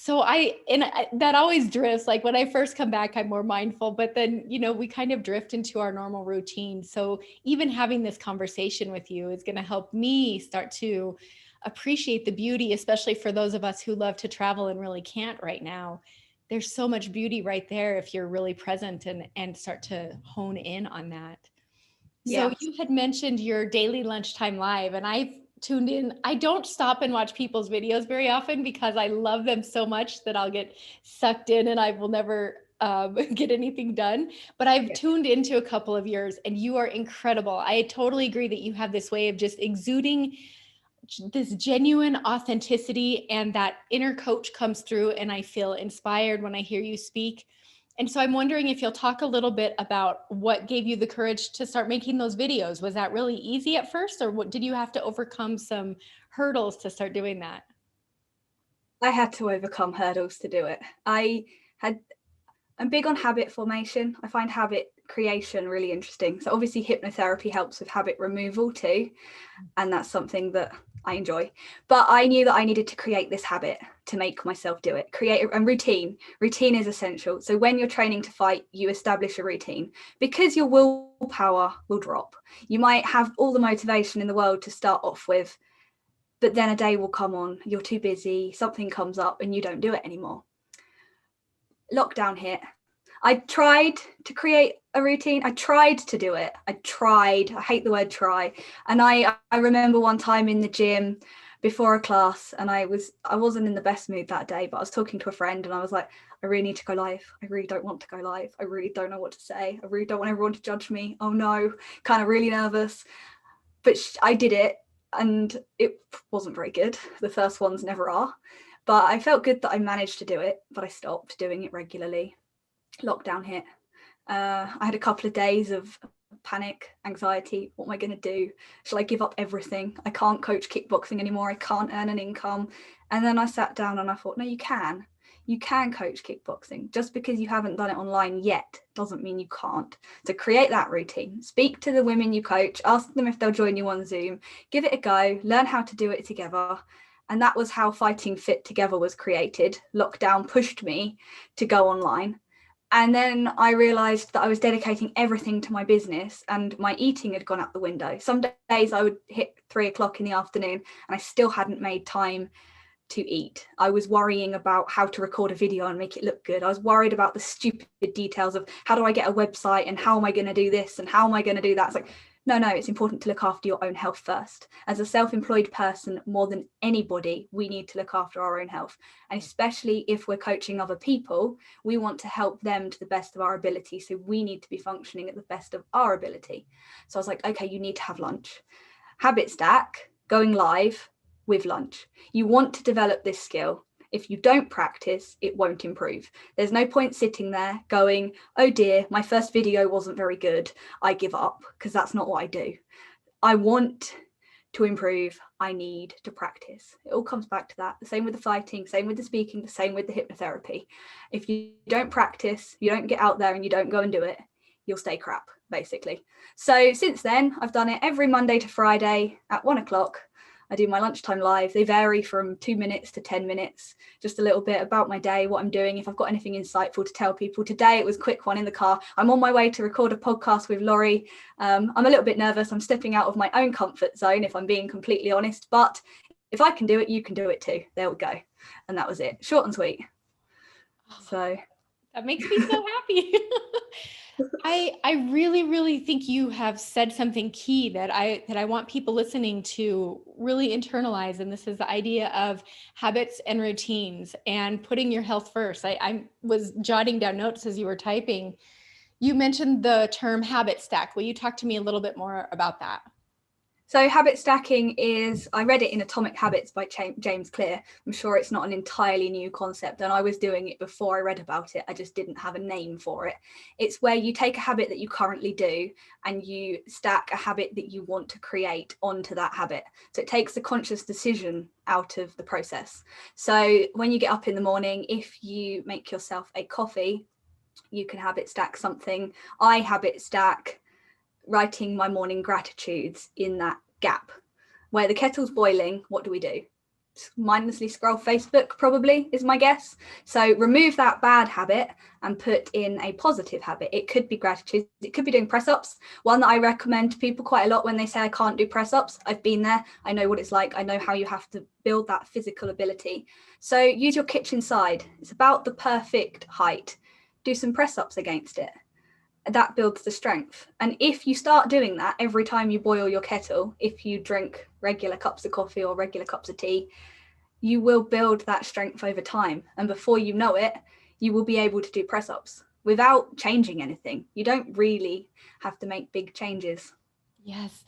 that always drifts. Like when I first come back, I'm more mindful, but then, we kind of drift into our normal routine. So even having this conversation with you is going to help me start to appreciate the beauty, especially for those of us who love to travel and really can't right now. There's so much beauty right there if you're really present and start to hone in on that. So Yeah. you had mentioned your daily lunchtime live, and I've tuned in. I don't stop and watch people's videos very often because I love them so much that I'll get sucked in and I will never get anything done. But I've tuned into a couple of yours, and you are incredible. I totally agree that you have this way of just exuding this genuine authenticity, and that inner coach comes through, and I feel inspired when I hear you speak. And so I'm wondering if you'll talk a little bit about what gave you the courage to start making those videos. Was that really easy at first, or did you have to overcome some hurdles to start doing that? I had to overcome hurdles to do it. I had I'm big on habit formation. I find habit creation really interesting. So obviously hypnotherapy helps with habit removal too. And that's something that I enjoy. But I knew that I needed to create this habit to make myself do it. Create a routine. Routine is essential. So when you're training to fight, you establish a routine because your willpower will drop. You might have all the motivation in the world to start off with, but then a day will come on, you're too busy, something comes up and you don't do it anymore. Lockdown hit. I tried to create a routine. I tried to do it. I hate the word try. And I remember one time in the gym before a class, and I wasn't in the best mood that day, but I was talking to a friend and I was like, I really need to go live. I really don't want to go live. I really don't know what to say. I really don't want everyone to judge me. Oh no, kind of really nervous. But I did it and it wasn't very good. The first ones never are. But I felt good that I managed to do it, but I stopped doing it regularly. Lockdown hit. I had a couple of days of panic, anxiety. What am I going to do? Shall I give up everything? I can't coach kickboxing anymore. I can't earn an income. And then I sat down and I thought, no, you can. You can coach kickboxing. Just because you haven't done it online yet doesn't mean you can't. So create that routine. Speak to the women you coach. Ask them if they'll join you on Zoom. Give it a go. Learn how to do it together. And that was how Fighting Fit Together was created. Lockdown pushed me to go online. And then I realized that I was dedicating everything to my business and my eating had gone out the window. Some days I would hit 3:00 in the afternoon and I still hadn't made time to eat. I was worrying about how to record a video and make it look good. I was worried about the stupid details of how do I get a website and how am I going to do this and how am I going to do that? It's like, no, it's important to look after your own health first. As a self-employed person, more than anybody, we need to look after our own health. And especially if we're coaching other people, we want to help them to the best of our ability. So we need to be functioning at the best of our ability. So I was like, okay, you need to have lunch. Habit stack, going live with lunch. You want to develop this skill. If you don't practice, it won't improve. There's no point sitting there going, oh dear, my first video wasn't very good. I give up, because that's not what I do. I want to improve. I need to practice. It all comes back to that. The same with the fighting, same with the speaking, the same with the hypnotherapy. If you don't practice, you don't get out there and you don't go and do it, you'll stay crap, basically. So since then, I've done it every Monday to Friday at 1:00. I do my lunchtime live. They vary from 2 minutes to 10 minutes, just a little bit about my day, what I'm doing, if I've got anything insightful to tell people. Today, it was a quick one in the car. I'm on my way to record a podcast with Laurie. I'm a little bit nervous. I'm stepping out of my own comfort zone, if I'm being completely honest. But if I can do it, you can do it too. There we go. And that was it. Short and sweet. So that makes me so happy. I really, really think you have said something key that I want people listening to really internalize. And this is the idea of habits and routines and putting your health first. I was jotting down notes as you were typing. You mentioned the term habit stack. Will you talk to me a little bit more about that? So habit stacking is, I read it in Atomic Habits by James Clear. I'm sure it's not an entirely new concept, and I was doing it before I read about it. I just didn't have a name for it. It's where you take a habit that you currently do and you stack a habit that you want to create onto that habit. So it takes the conscious decision out of the process. So when you get up in the morning, if you make yourself a coffee, you can habit stack something. I habit stack writing my morning gratitudes in that gap where the kettle's boiling. What do we do? Mindlessly scroll Facebook, probably, is my guess. So remove that bad habit and put in a positive habit. It could be gratitude. It could be doing press ups. One that I recommend to people quite a lot when they say I can't do press ups. I've been there. I know what it's like. I know how you have to build that physical ability. So use your kitchen side. It's about the perfect height. Do some press ups against it. That builds the strength. And if you start doing that every time you boil your kettle, if you drink regular cups of coffee or regular cups of tea, you will build that strength over time. And before you know it, you will be able to do press ups without changing anything. You don't really have to make big changes. Yes.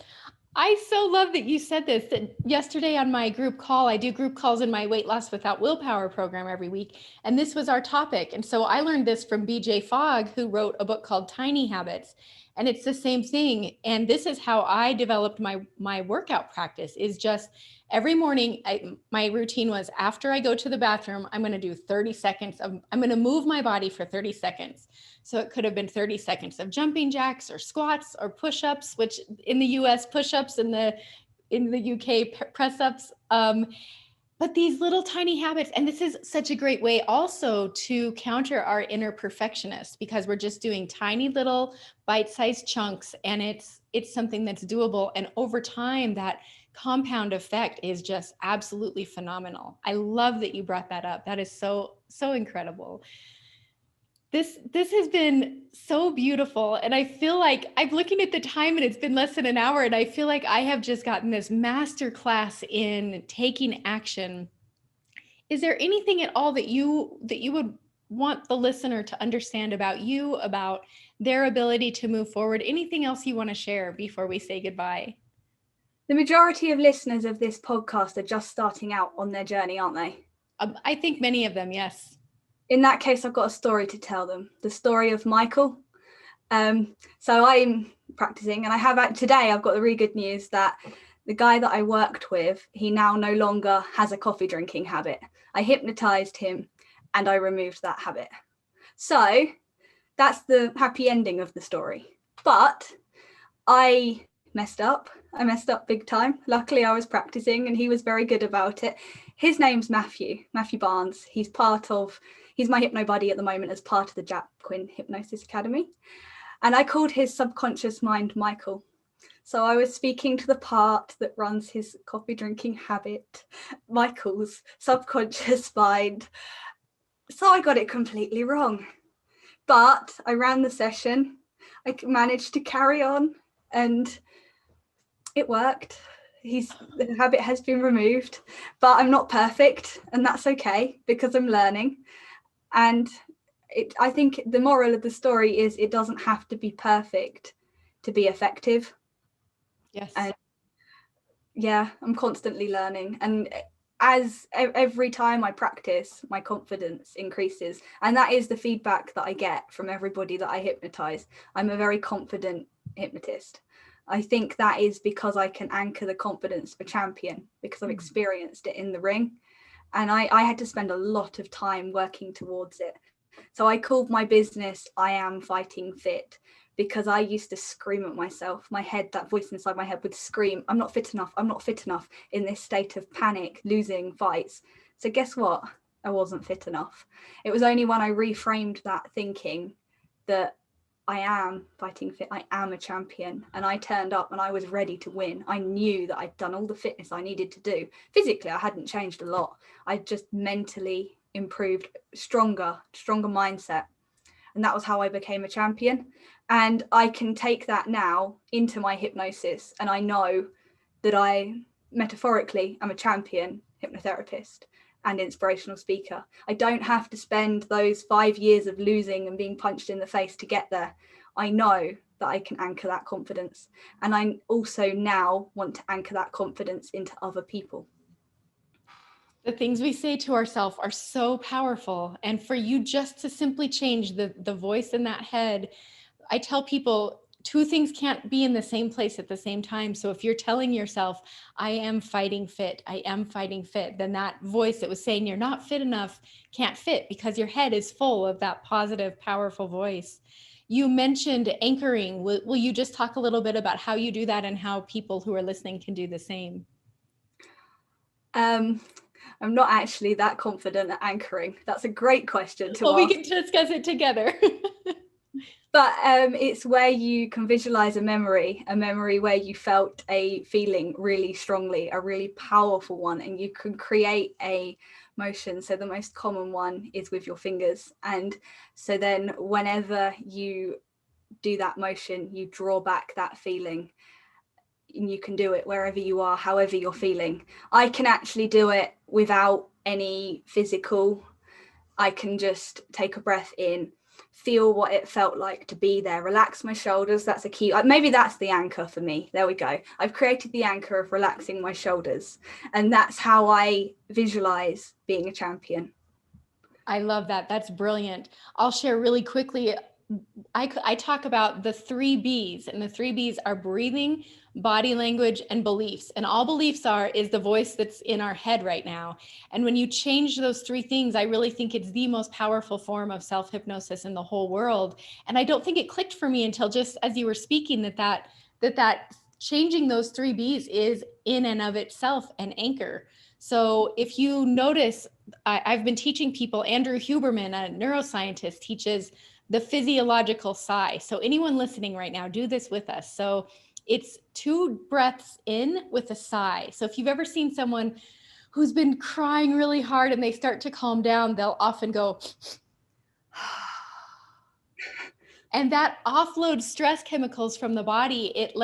I so love that you said this. That yesterday on my group call, I do group calls in my Weight Loss Without Willpower program every week. And this was our topic. And so I learned this from BJ Fogg, who wrote a book called Tiny Habits. And it's the same thing. And this is how I developed my workout practice, is just every morning, my routine was after I go to the bathroom, I'm going to do 30 seconds of, I'm going to move my body for 30 seconds. So it could have been 30 seconds of jumping jacks or squats or push-ups, which in the US, push-ups, in the UK, press-ups. But these little tiny habits, and this is such a great way also to counter our inner perfectionist, because we're just doing tiny little bite-sized chunks, and it's something that's doable. And over time, that compound effect is just absolutely phenomenal. I love that you brought that up. That is so incredible. This has been so beautiful. And I feel like I'm looking at the time and it's been less than an hour. And I feel like I have just gotten this master class in taking action. Is there anything at all that you would want the listener to understand about you, about their ability to move forward? Anything else you want to share before we say goodbye? The majority of listeners of this podcast are just starting out on their journey, aren't they? I think many of them, yes. In that case, I've got a story to tell them. The story of Michael. So I'm practicing, and today I've got the really good news that the guy that I worked with, he now no longer has a coffee drinking habit. I hypnotized him and I removed that habit. So that's the happy ending of the story. But I messed up. I messed up big time. Luckily, I was practicing and he was very good about it. His name's Matthew Barnes. He's my hypno buddy at the moment as part of the Jack Quinn Hypnosis Academy. And I called his subconscious mind Michael. So I was speaking to the part that runs his coffee drinking habit, Michael's subconscious mind. So I got it completely wrong. But I ran the session. I managed to carry on and it worked. The habit has been removed, but I'm not perfect, and that's okay because I'm learning. And I think the moral of the story is it doesn't have to be perfect to be effective. Yes. And yeah, I'm constantly learning. And as every time I practice, my confidence increases. And that is the feedback that I get from everybody that I hypnotize. I'm a very confident hypnotist. I think that is because I can anchor the confidence of a champion, because I've experienced it in the ring. And I had to spend a lot of time working towards it. So I called my business I Am Fighting Fit, because I used to scream at myself. My head, that voice inside my head would scream, I'm not fit enough, I'm not fit enough, in this state of panic, losing fights. So guess what? I wasn't fit enough. It was only when I reframed that thinking that I am fighting fit, I am a champion, and I turned up and I was ready to win. I knew that I'd done all the fitness I needed to do. Physically, I hadn't changed a lot. I just mentally improved, stronger mindset. And that was how I became a champion. And I can take that now into my hypnosis. And I know that I metaphorically am a champion hypnotherapist and inspirational speaker. I don't have to spend those 5 years of losing and being punched in the face to get there. I know that I can anchor that confidence. And I also now want to anchor that confidence into other people. The things we say to ourselves are so powerful. And for you just to simply change the voice in that head, I tell people, two things can't be in the same place at the same time. So if you're telling yourself, I am fighting fit, I am fighting fit, then that voice that was saying you're not fit enough can't fit, because your head is full of that positive, powerful voice. You mentioned anchoring. Will you just talk a little bit about how you do that and how people who are listening can do the same? I'm not actually that confident at anchoring. That's a great question to ask. We can discuss it together. But it's where you can visualize a memory where you felt a feeling really strongly, a really powerful one, and you can create a motion. So the most common one is with your fingers. And so then whenever you do that motion, you draw back that feeling. And you can do it wherever you are, however you're feeling. I can actually do it without any physical. I can just take a breath in, feel what it felt like to be there, relax my shoulders. That's a key. Maybe that's the anchor for me. There we go. I've created the anchor of relaxing my shoulders. And that's how I visualize being a champion. I love that. That's brilliant. I'll share really quickly. I talk about the 3 B's, and the 3 B's are breathing, body language, and beliefs. And all beliefs is the voice that's in our head right now. And when you change those 3 things, I really think it's the most powerful form of self-hypnosis in the whole world. And I don't think it clicked for me until just as you were speaking that changing those 3 B's is in and of itself an anchor. So if you notice, I've been teaching people, Andrew Huberman, a neuroscientist, teaches the physiological sigh. So anyone listening right now, do this with us. So it's 2 breaths in with a sigh. So if you've ever seen someone who's been crying really hard and they start to calm down, they'll often go, and that offloads stress chemicals from the body. It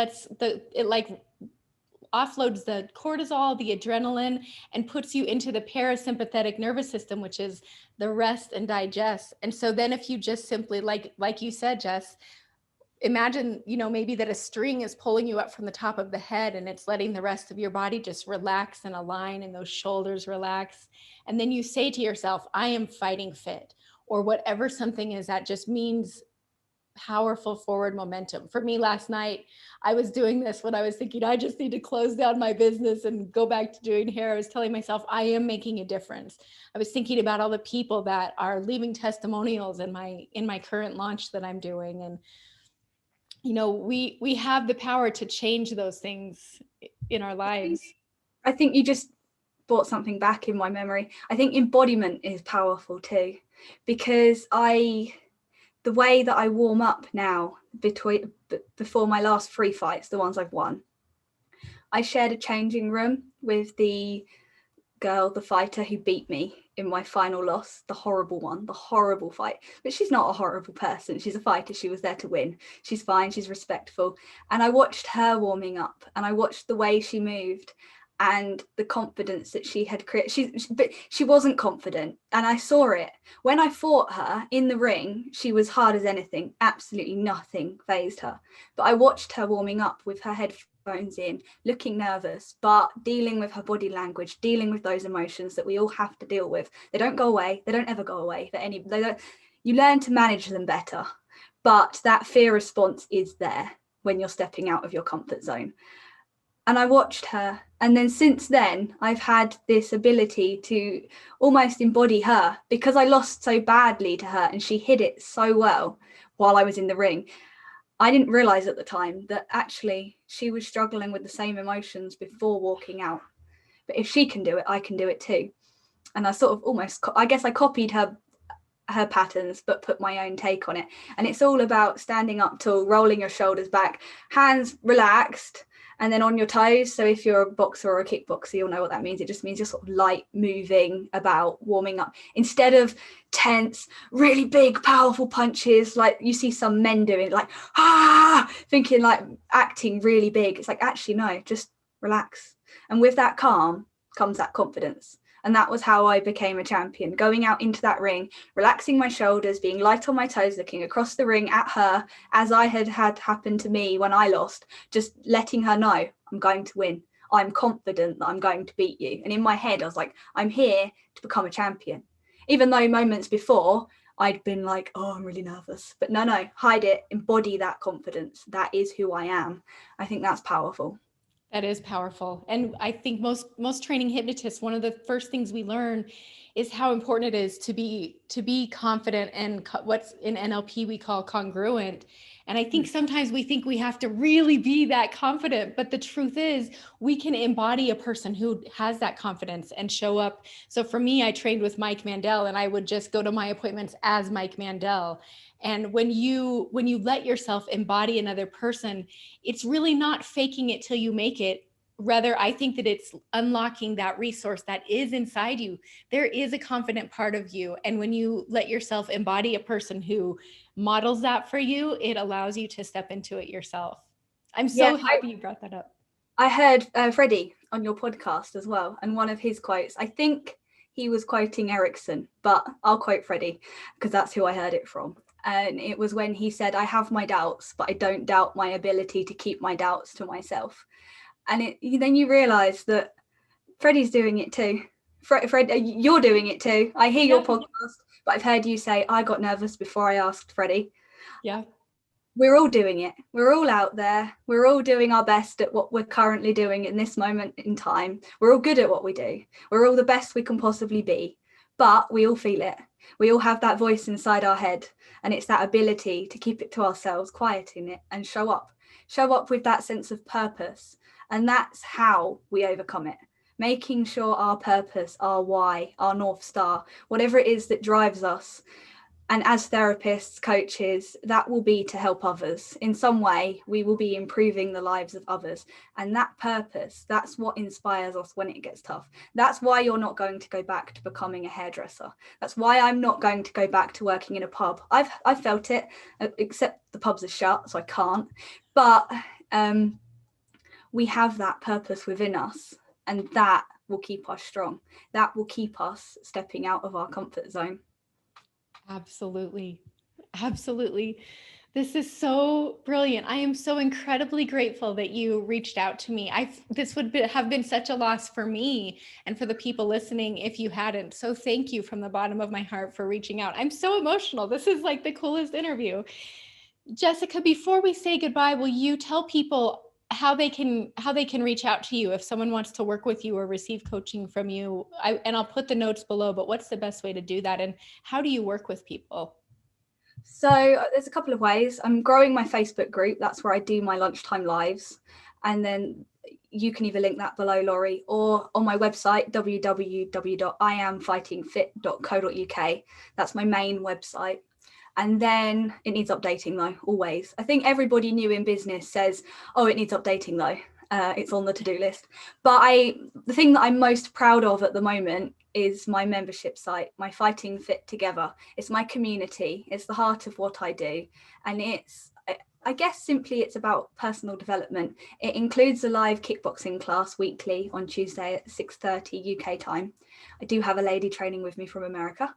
offloads the cortisol, the adrenaline, and puts you into the parasympathetic nervous system, which is the rest and digest. And so then if you just simply, like you said, Jess, imagine, maybe that a string is pulling you up from the top of the head and it's letting the rest of your body just relax and align, and those shoulders relax. And then you say to yourself, I am fighting fit, or whatever something is that just means powerful forward momentum. For me last night, I was doing this when I was thinking, I just need to close down my business and go back to doing hair. I was telling myself, I am making a difference. I was thinking about all the people that are leaving testimonials in my current launch that I'm doing. And, we have the power to change those things in our lives. I think you just brought something back in my memory. I think embodiment is powerful too, because the way that I warm up now before my last 3 fights, the ones I've won, I shared a changing room with the girl, the fighter who beat me in my final loss, the horrible fight. But she's not a horrible person. She's a fighter. She was there to win. She's fine. She's respectful. And I watched her warming up, and I watched the way she moved and the confidence that she had created. But she wasn't confident, and I saw it. When I fought her in the ring, she was hard as anything. Absolutely nothing fazed her. But I watched her warming up with her headphones in, looking nervous, but dealing with her body language, dealing with those emotions that we all have to deal with. They don't go away. They don't ever go away. You learn to manage them better. But that fear response is there when you're stepping out of your comfort zone. And I watched her. And then since then, I've had this ability to almost embody her, because I lost so badly to her and she hid it so well while I was in the ring. I didn't realize at the time that actually she was struggling with the same emotions before walking out. But if she can do it, I can do it too. And I sort of I guess I copied her patterns, but put my own take on it. And it's all about standing up tall, rolling your shoulders back, hands relaxed, and then on your toes. So if you're a boxer or a kickboxer, you'll know what that means. It just means you're sort of light moving about, warming up, instead of tense, really big, powerful punches like you see some men doing, like, thinking like acting really big. It's like, actually, no, just relax. And with that calm comes that confidence. And that was how I became a champion, going out into that ring, relaxing my shoulders, being light on my toes, looking across the ring at her, as I had happened to me when I lost, just letting her know, I'm going to win. I'm confident that I'm going to beat you. And in my head, I was like, I'm here to become a champion. Even though moments before, I'd been like, oh, I'm really nervous. But no, hide it, embody that confidence. That is who I am. I think that's powerful. That is powerful. And I think most training hypnotists, one of the first things we learn is how important it is to be confident and what's in NLP we call congruent. And I think sometimes we think we have to really be that confident, but the truth is we can embody a person who has that confidence and show up. So for me, I trained with Mike Mandel, and I would just go to my appointments as Mike Mandel. And when you let yourself embody another person, it's really not faking it till you make it. Rather, I think that it's unlocking that resource that is inside you. There is a confident part of you. And when you let yourself embody a person who models that for you, it allows you to step into it yourself. I'm so happy you brought that up. I heard Freddie on your podcast as well. And one of his quotes, I think he was quoting Erickson, but I'll quote Freddie because that's who I heard it from. And it was when he said, I have my doubts, but I don't doubt my ability to keep my doubts to myself. And then you realize that Freddie's doing it too. Fred, you're doing it too. I hear your podcast, but I've heard you say, I got nervous before I asked Freddie. Yeah. We're all doing it. We're all out there. We're all doing our best at what we're currently doing in this moment in time. We're all good at what we do. We're all the best we can possibly be, but we all feel it. We all have that voice inside our head, and it's that ability to keep it to ourselves, quieting it, and show up with that sense of purpose. And that's how we overcome it. Making sure our purpose, our why, our North Star, whatever it is that drives us, and as therapists, coaches, that will be to help others. In some way, we will be improving the lives of others. And that purpose, that's what inspires us when it gets tough. That's why you're not going to go back to becoming a hairdresser. That's why I'm not going to go back to working in a pub. I've felt it, except the pubs are shut, so I can't. But we have that purpose within us, and that will keep us strong. That will keep us stepping out of our comfort zone. Absolutely. Absolutely. This is so brilliant. I am so incredibly grateful that you reached out to me. This would have been such a loss for me and for the people listening if you hadn't. So thank you from the bottom of my heart for reaching out. I'm so emotional. This is like the coolest interview. Jessica, before we say goodbye, will you tell people how they can reach out to you if someone wants to work with you or receive coaching from you? And I'll put the notes below, but what's the best way to do that? And how do you work with people? So there's a couple of ways. I'm growing my Facebook group. That's where I do my lunchtime lives. And then you can either link that below, Laurie, or on my website, www.iamfightingfit.co.uk. That's my main website. And then it needs updating though, always. I think everybody new in business says, oh, it needs updating though. It's on the to-do list. But the thing that I'm most proud of at the moment is my membership site, my Fighting Fit Together. It's my community. It's the heart of what I do. And I guess simply it's about personal development. It includes a live kickboxing class weekly on Tuesday at 6:30 UK time. I do have a lady training with me from America.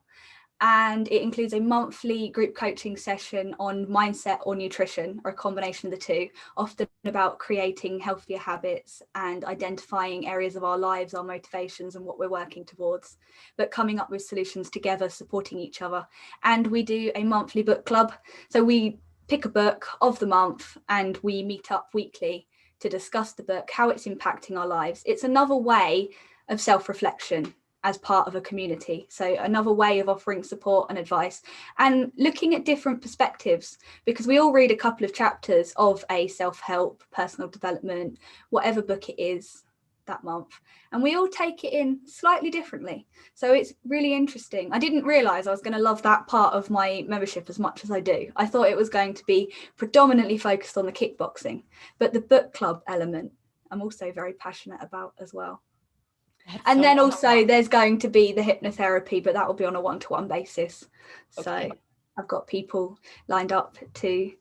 And it includes a monthly group coaching session on mindset or nutrition, or a combination of the two, often about creating healthier habits and identifying areas of our lives, our motivations, and what we're working towards, but coming up with solutions together, supporting each other. And we do a monthly book club. So we pick a book of the month and we meet up weekly to discuss the book, how it's impacting our lives. It's another way of self-reflection as part of a community. So another way of offering support and advice and looking at different perspectives, because we all read a couple of chapters of a self-help, personal development, whatever book it is that month, and we all take it in slightly differently. So it's really interesting. I didn't realize I was going to love that part of my membership as much as I do. I thought it was going to be predominantly focused on the kickboxing, but the book club element I'm also very passionate about as well. And then also there's going to be the hypnotherapy, but that will be on a one-to-one basis. Okay. So I've got people lined up to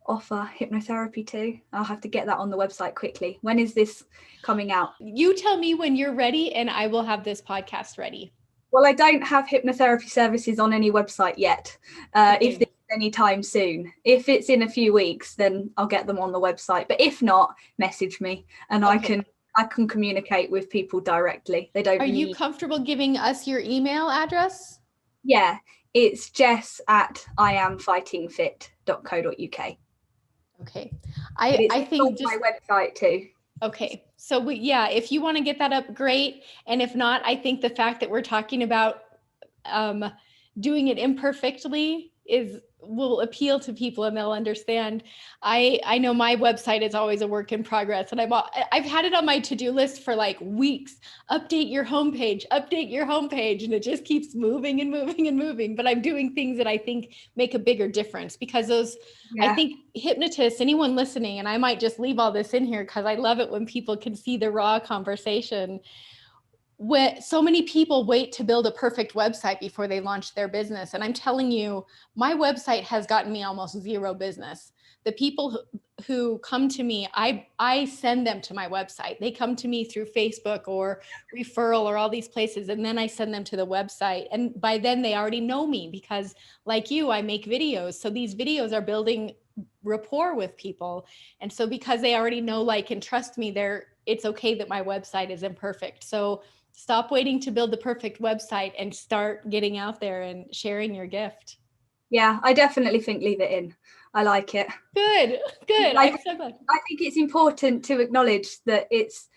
offer hypnotherapy too. I'll have to get that on the website quickly. When is this coming out? You tell me when you're ready and I will have this podcast ready. Well, I don't have hypnotherapy services on any website yet. Okay. If it's any time soon, if it's in a few weeks, then I'll get them on the website. But if not, message me and okay. I can communicate with people directly. They don't. Are you comfortable giving us your email address? Yeah, it's jess@iamfightingfit.co.uk. Okay. I think just my website too. Okay. So if you want to get that up, great. And if not, I think the fact that we're talking about doing it imperfectly will appeal to people and they'll understand. I know my website is always a work in progress, and I've had it on my to-do list for like weeks. Update your homepage, and it just keeps moving and moving and moving. But I'm doing things that I think make a bigger difference, because I think hypnotists, anyone listening, and I might just leave all this in here because I love it when people can see the raw conversation. When so many people wait to build a perfect website before they launch their business. And I'm telling you, my website has gotten me almost zero business. The people who come to me, I send them to my website. They come to me through Facebook or referral or all these places, and then I send them to the website. And by then they already know me, because like you, I make videos. So these videos are building rapport with people. And so because they already know, like, and trust me, it's okay that my website is imperfect. So stop waiting to build the perfect website and start getting out there and sharing your gift. Yeah, I definitely think leave it in. I like it. Good. I'm so glad. I think it's important to acknowledge that it's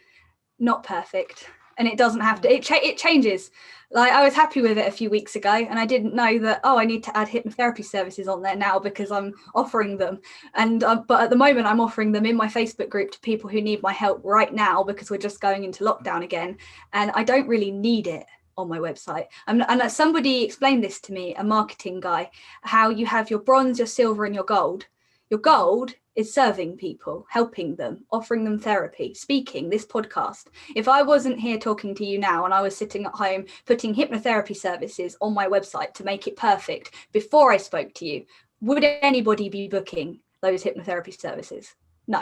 not perfect, and it doesn't have to. It changes. Like, I was happy with it a few weeks ago, and I didn't know that, I need to add hypnotherapy services on there now because I'm offering them. And but at the moment, I'm offering them in my Facebook group to people who need my help right now, because we're just going into lockdown again, and I don't really need it on my website. And somebody explained this to me, a marketing guy, how you have your bronze, your silver, and your gold. Your gold is serving people, helping them, offering them therapy, speaking, this podcast. If I wasn't here talking to you now and I was sitting at home putting hypnotherapy services on my website to make it perfect before I spoke to you, would anybody be booking those hypnotherapy services? No.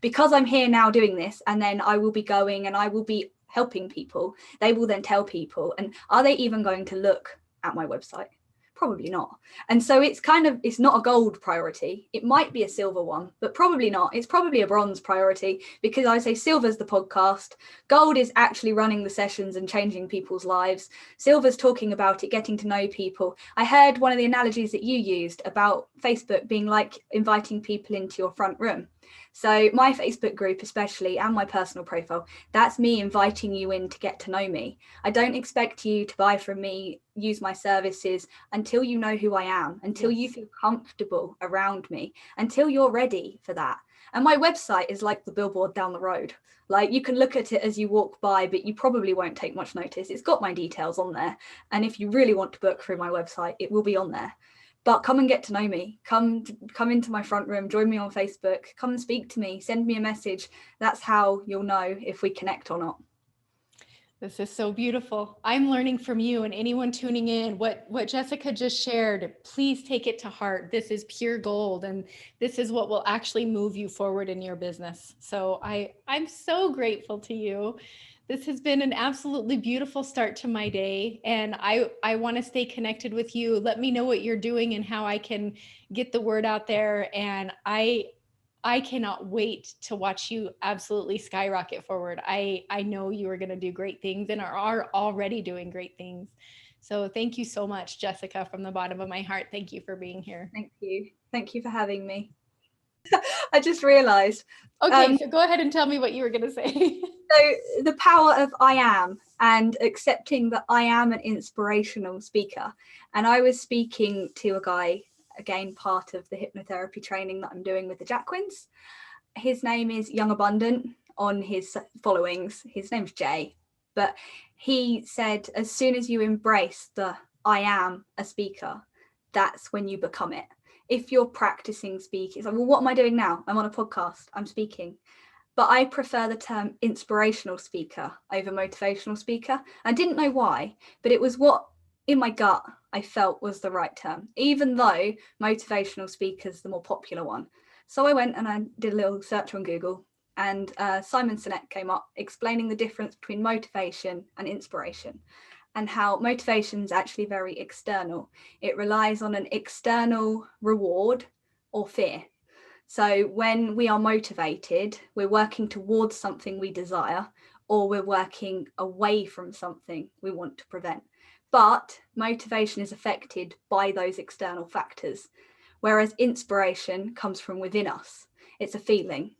Because I'm here now doing this, and then I will be going and I will be helping people, they will then tell people, and are they even going to look at my website? Probably not. And so it's not a gold priority. It might be a silver one, but probably not. It's probably a bronze priority, because I say silver's the podcast. Gold is actually running the sessions and changing people's lives. Silver's talking about it, getting to know people. I heard one of the analogies that you used about Facebook being like inviting people into your front room. So my Facebook group especially, and my personal profile, that's me inviting you in to get to know me. I don't expect you to buy from me, use my services until you know who I am, until you feel comfortable around me, until you're ready for that. And my website is like the billboard down the road. Like, you can look at it as you walk by, but you probably won't take much notice. It's got my details on there. And if you really want to book through my website, it will be on there. But come and get to know me. Come into my front room, join me on Facebook, come and speak to me, send me a message. That's how you'll know if we connect or not. This is so beautiful. I'm learning from you, and anyone tuning in, what Jessica just shared, please take it to heart. This is pure gold, and this is what will actually move you forward in your business. So I'm so grateful to you. This has been an absolutely beautiful start to my day, and I want to stay connected with you. Let me know what you're doing and how I can get the word out there. And I cannot wait to watch you absolutely skyrocket forward. I know you are going to do great things and are already doing great things. So thank you so much, Jessica, from the bottom of my heart. Thank you for being here. Thank you. Thank you for having me. I just realized. Okay, so go ahead and tell me what you were going to say. So the power of I am, and accepting that I am an inspirational speaker. And I was speaking to a guy, again, part of the hypnotherapy training that I'm doing with the Jacquins. His name is Young Abundant on his followings. His name's Jay. But he said, as soon as you embrace the I am a speaker, that's when you become it. If you're practicing speaking, it's like, well, what am I doing now? I'm on a podcast, I'm speaking. But I prefer the term inspirational speaker over motivational speaker. I didn't know why, but it was what in my gut I felt was the right term, even though motivational speaker is the more popular one. So I went and I did a little search on Google, and Simon Sinek came up explaining the difference between motivation and inspiration, and how motivation is actually very external. It relies on an external reward or fear. So when we are motivated, we're working towards something we desire, or we're working away from something we want to prevent. But motivation is affected by those external factors, whereas inspiration comes from within us. It's a feeling,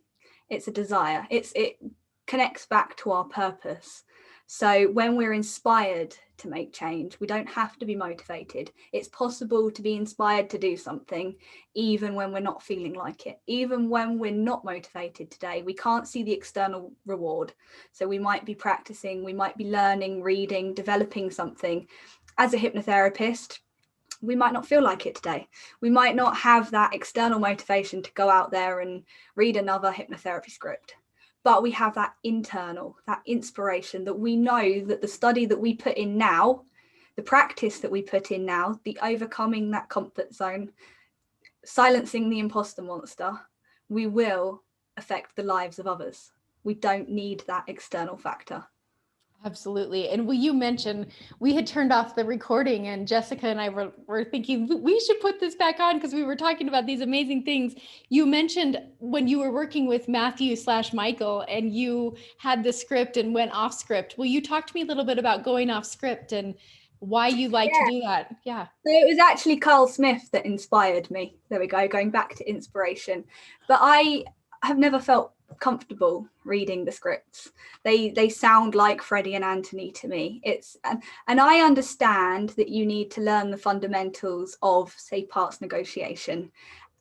it's a desire, it connects back to our purpose. So when we're inspired to make change, we don't have to be motivated. It's possible to be inspired to do something even when we're not feeling like it. Even when we're not motivated today, we can't see the external reward. So we might be practicing, we might be learning, reading, developing something. As a hypnotherapist, we might not feel like it today. We might not have that external motivation to go out there and read another hypnotherapy script. But we have that internal, that inspiration, that we know that the study that we put in now, the practice that we put in now, the overcoming that comfort zone, silencing the imposter monster, we will affect the lives of others. We don't need that external factor. Absolutely. And you mentioned we had turned off the recording, and Jessica and I were thinking we should put this back on because we were talking about these amazing things. You mentioned when you were working with Matthew/Michael and you had the script and went off script. Will you talk to me a little bit about going off script and why you like to do that. Yeah. So it was actually Carl Smith that inspired me. There we go, going back to inspiration. But I have never felt comfortable reading the scripts. They sound like Freddie and Anthony to me. And I understand that you need to learn the fundamentals of, say, parts negotiation.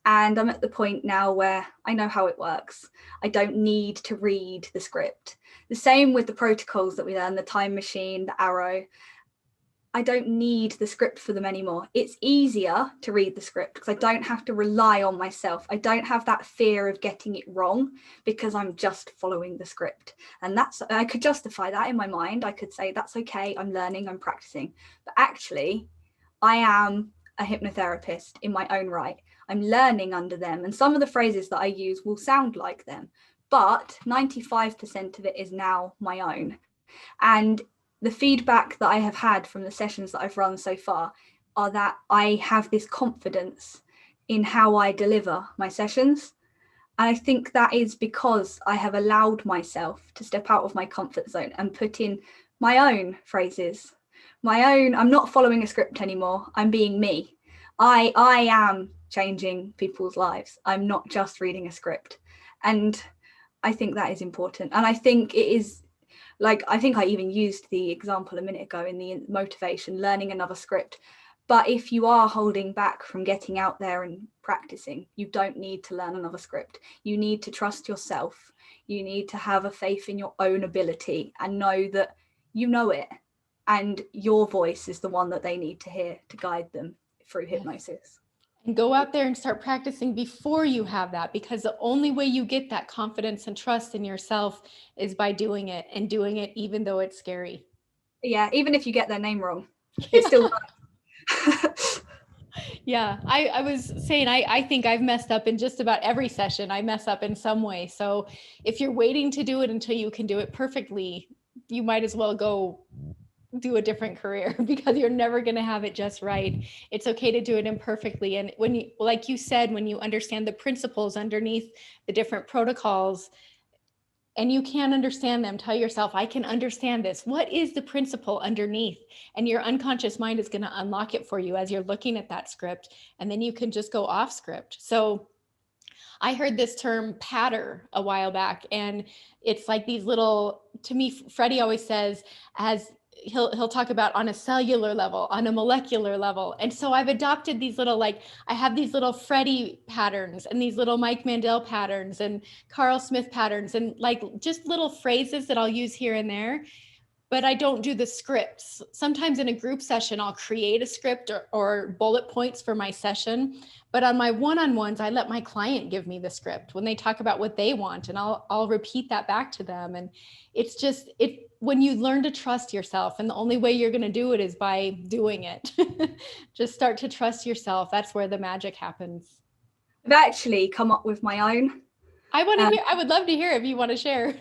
And I'm at the point now where I know how it works. I don't need to read the script. The same with the protocols that we learn, the time machine, the arrow. I don't need the script for them anymore. It's easier to read the script because I don't have to rely on myself. I don't have that fear of getting it wrong because I'm just following the script. And I could justify that in my mind. I could say, that's okay, I'm learning, I'm practicing. But actually, I am a hypnotherapist in my own right. I'm learning under them. And some of the phrases that I use will sound like them, but 95% of it is now my own. And the feedback that I have had from the sessions that I've run so far are that I have this confidence in how I deliver my sessions. And I think that is because I have allowed myself to step out of my comfort zone and put in my own phrases, I'm not following a script anymore. I'm being me. I am changing people's lives. I'm not just reading a script. And I think that is important. And I think it is, like, I think I even used the example a minute ago in the motivation, learning another script. But if you are holding back from getting out there and practicing, you don't need to learn another script. You need to trust yourself. You need to have a faith in your own ability and know that you know it. And your voice is the one that they need to hear to guide them through hypnosis. And go out there and start practicing before you have that, because the only way you get that confidence and trust in yourself is by doing it, and doing it even though it's scary. Yeah, even if you get their name wrong, it's still Yeah, I was saying, I think I've messed up in just about every session. I mess up in some way. So if you're waiting to do it until you can do it perfectly, you might as well go do a different career because you're never going to have it just right. It's okay to do it imperfectly. And when you, like you said, when you understand the principles underneath the different protocols, and you can't understand them, tell yourself, I can understand this. What is the principle underneath? And your unconscious mind is going to unlock it for you as you're looking at that script. And then you can just go off script. So I heard this term patter a while back, and it's like these little, to me, Freddie always says, as he'll talk about on a cellular level, on a molecular level. And so I've adopted these little, like, I have these little Freddie patterns and these little Mike Mandel patterns and Carl Smith patterns, and like just little phrases that I'll use here and there. But I don't do the scripts. Sometimes in a group session, I'll create a script or bullet points for my session. But on my one-on-ones, I let my client give me the script when they talk about what they want, and I'll repeat that back to them. And it's just, when you learn to trust yourself, and the only way you're going to do it is by doing it. Just start to trust yourself. That's where the magic happens. I've actually come up with my own. I want to hear. I would love to hear if you want to share.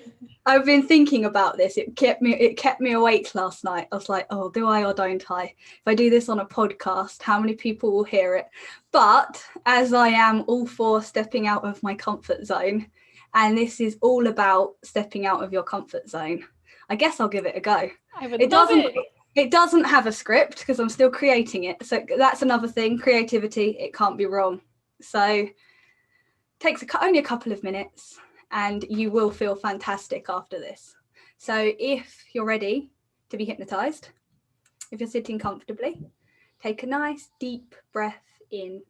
I've been thinking about this. It kept me awake last night. I was like, oh, do I or don't I? If I do this on a podcast, how many people will hear it? But as I am all for stepping out of my comfort zone, and this is all about stepping out of your comfort zone, I guess I'll give it a go. I would love it. It doesn't have a script because I'm still creating it. So that's another thing. Creativity, it can't be wrong. So takes only a couple of minutes, and you will feel fantastic after this. So if you're ready to be hypnotized, if you're sitting comfortably, take a nice deep breath in,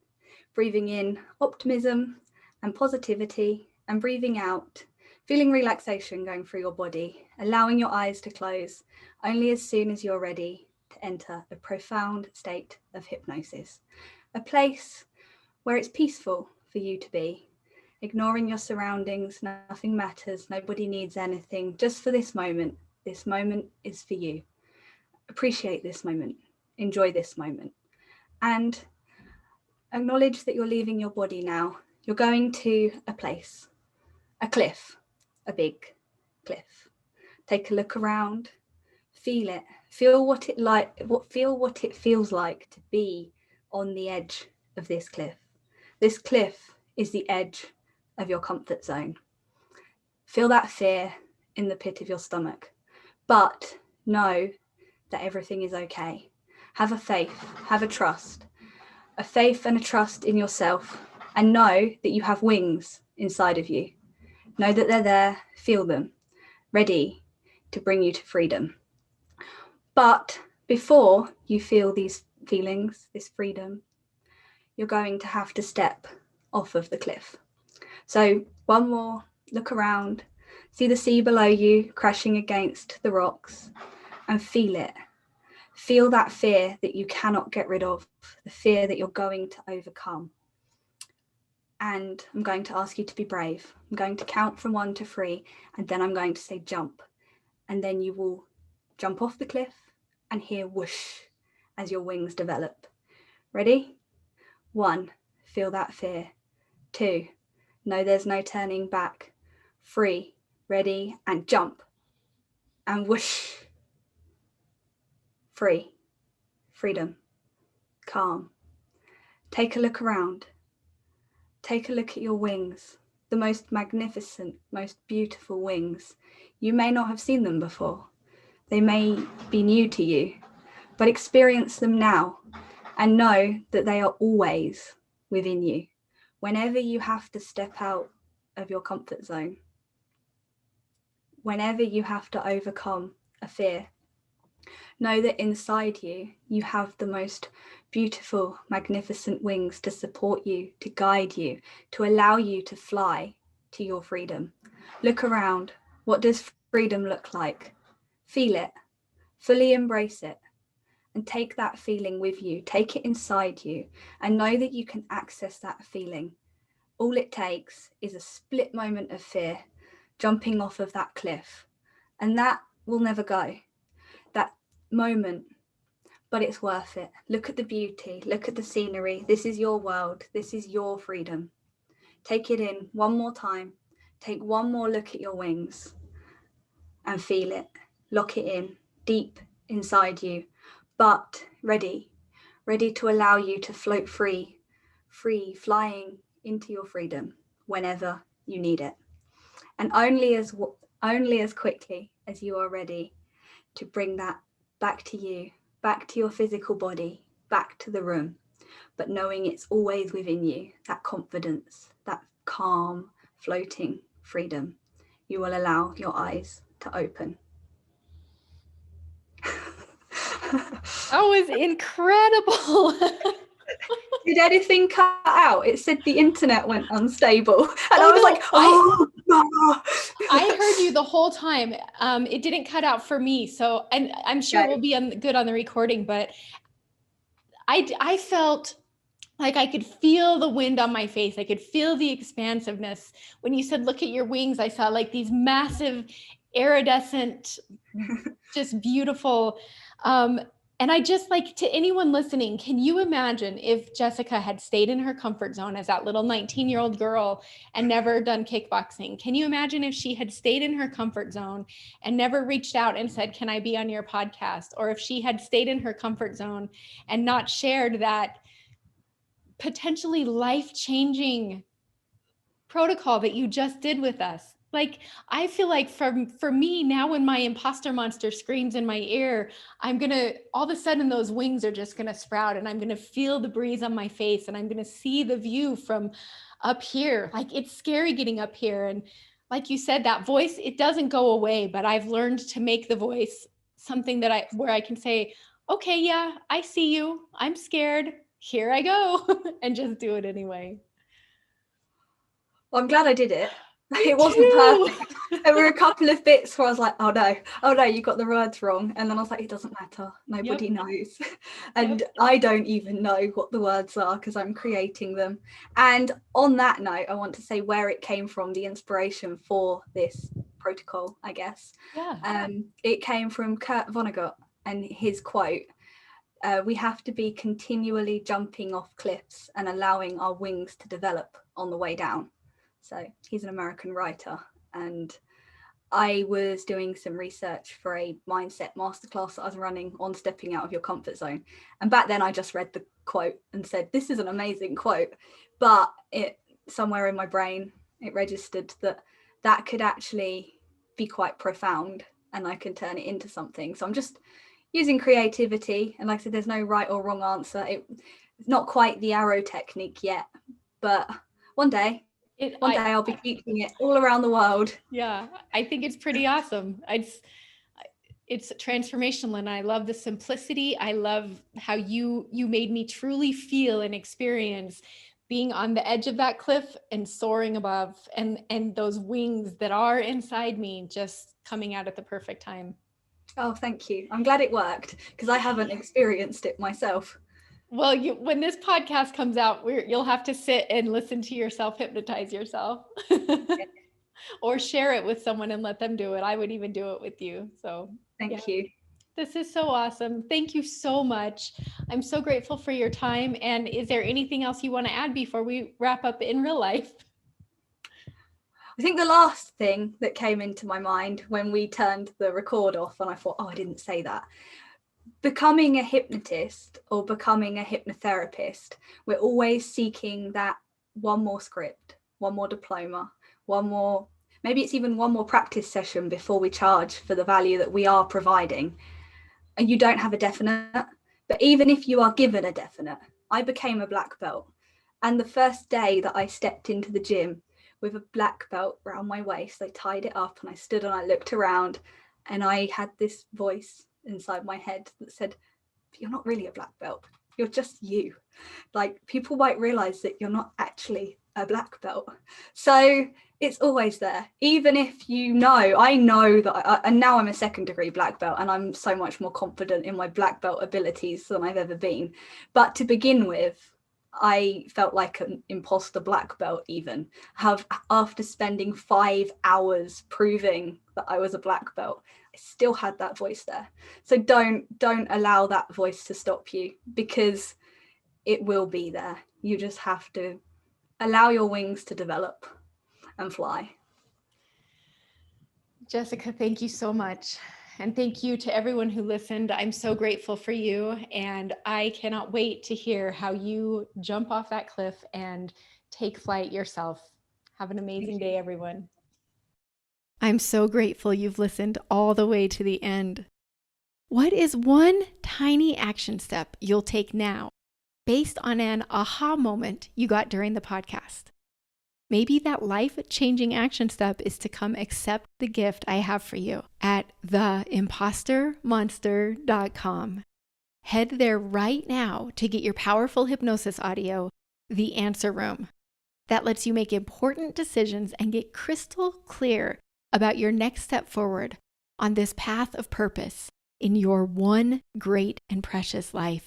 breathing in optimism and positivity, and breathing out, feeling relaxation going through your body, allowing your eyes to close only as soon as you're ready to enter a profound state of hypnosis, a place where it's peaceful for you to be. Ignoring your surroundings, nothing matters, nobody needs anything, just for this moment. This moment is for you. Appreciate this moment, enjoy this moment, and acknowledge that you're leaving your body now. You're going to a place, a cliff, a big cliff. Take a look around, feel it, feel what it feels like to be on the edge of this cliff. This cliff is the edge of your comfort zone. Feel that fear in the pit of your stomach, but know that everything is okay. have a faith, have a trust, a faith and a trust in yourself, and know that you have wings inside of you. Know that they're there, feel them, ready to bring you to freedom. But before you feel these feelings, this freedom, you're going to have to step off of the cliff. So one more look around, see the sea below you crashing against the rocks, and feel it. Feel that fear that you cannot get rid of, the fear that you're going to overcome. And I'm going to ask you to be brave. I'm going to count from 1 to 3, and then I'm going to say jump. And then you will jump off the cliff and hear whoosh as your wings develop. Ready? 1, feel that fear. 2, know there's no turning back. 3, ready, and jump. And whoosh. Free. Freedom. Calm. Take a look around. Take a look at your wings, the most magnificent, most beautiful wings. You may not have seen them before. They may be new to you, but experience them now and know that they are always within you. Whenever you have to step out of your comfort zone, whenever you have to overcome a fear, know that inside you, you have the most beautiful, magnificent wings to support you, to guide you, to allow you to fly to your freedom. Look around. What does freedom look like? Feel it, fully embrace it, and take that feeling with you. Take it inside you and know that you can access that feeling. All it takes is a split moment of fear, jumping off of that cliff, and that will never go. That moment, but it's worth it. Look at the beauty, look at the scenery. This is your world. This is your freedom. Take it in one more time. Take one more look at your wings and feel it. Lock it in deep inside you, but ready to allow you to float free, flying into your freedom whenever you need it. And only as quickly as you are ready to bring that back to you, back to your physical body, back to the room, but knowing it's always within you, that confidence, that calm, floating freedom, you will allow your eyes to open. That was incredible. Did anything cut out? It said the internet went unstable. And Oh, I was no, like, oh, no. I heard you the whole time. It didn't cut out for me. So, and I'm sure Okay. we'll be good on the recording, but I felt like I could feel the wind on my face. I could feel the expansiveness. When you said, look at your wings, I saw like these massive iridescent, just beautiful. And I just like, to anyone listening, can you imagine if Jessica had stayed in her comfort zone as that little 19-year-old girl and never done kickboxing? Can you imagine if she had stayed in her comfort zone and never reached out and said, can I be on your podcast? Or if she had stayed in her comfort zone and not shared that potentially life-changing protocol that you just did with us? Like, I feel like for me now, when my imposter monster screams in my ear, I'm gonna, all of a sudden those wings are just gonna sprout and I'm gonna feel the breeze on my face and I'm gonna see the view from up here. Like, it's scary getting up here. And like you said, that voice, it doesn't go away, but I've learned to make the voice something that where I can say, okay, yeah, I see you. I'm scared. Here I go. And just do it anyway. Well, I'm glad I did it. Me It wasn't too. perfect. There were a couple of bits where I was like, oh no, you got the words wrong. And then I was like, it doesn't matter. Nobody knows. And I don't even know what the words are because I'm creating them. And on that note, I want to say where it came from, the inspiration for this protocol, I guess. Yeah. It came from Kurt Vonnegut and his quote, we have to be continually jumping off cliffs and allowing our wings to develop on the way down. So he's an American writer, and I was doing some research for a mindset masterclass that I was running on stepping out of your comfort zone. And back then I just read the quote and said, this is an amazing quote. But it somewhere in my brain, it registered that could actually be quite profound and I can turn it into something. So I'm just using creativity. And like I said, there's no right or wrong answer. It's not quite the arrow technique yet, but one day I'll be teaching it all around the world. Yeah, I think it's pretty awesome. It's transformational, and I love the simplicity. I love how you made me truly feel and experience being on the edge of that cliff and soaring above, and those wings that are inside me just coming out at the perfect time. Oh, thank you. I'm glad it worked, because I haven't experienced it myself. Well, when this podcast comes out, you'll have to sit and listen to yourself hypnotize yourself. Or share it with someone and let them do it. I would even do it with you. So thank you. This is so awesome. Thank you so much. I'm so grateful for your time. And is there anything else you want to add before we wrap up in real life? I think the last thing that came into my mind when we turned the record off, and I thought, oh, I didn't say that. Becoming a hypnotist or becoming a hypnotherapist, we're always seeking that one more script, one more diploma, one more, maybe it's even one more practice session before we charge for the value that we are providing. And you don't have a definite, but even if you are given a definite, I became a black belt. And the first day that I stepped into the gym with a black belt around my waist, I tied it up and I stood and I looked around, and I had this voice inside my head that said, you're not really a black belt, you're just you. Like, people might realize that you're not actually a black belt. So it's always there, even if I know that and now I'm a second degree black belt, and I'm so much more confident in my black belt abilities than I've ever been. But to begin with, I felt like an imposter black belt, even after spending 5 hours proving that I was a black belt. I still had that voice there. So don't allow that voice to stop you, because it will be there. You just have to allow your wings to develop and fly. Jessica, thank you so much. And thank you to everyone who listened. I'm so grateful for you. And I cannot wait to hear how you jump off that cliff and take flight yourself. Have an amazing day, everyone. I'm so grateful you've listened all the way to the end. What is one tiny action step you'll take now based on an aha moment you got during the podcast? Maybe that life-changing action step is to come accept the gift I have for you at theimpostermonster.com. Head there right now to get your powerful hypnosis audio, The Answer Room. That lets you make important decisions and get crystal clear about your next step forward on this path of purpose in your one great and precious life.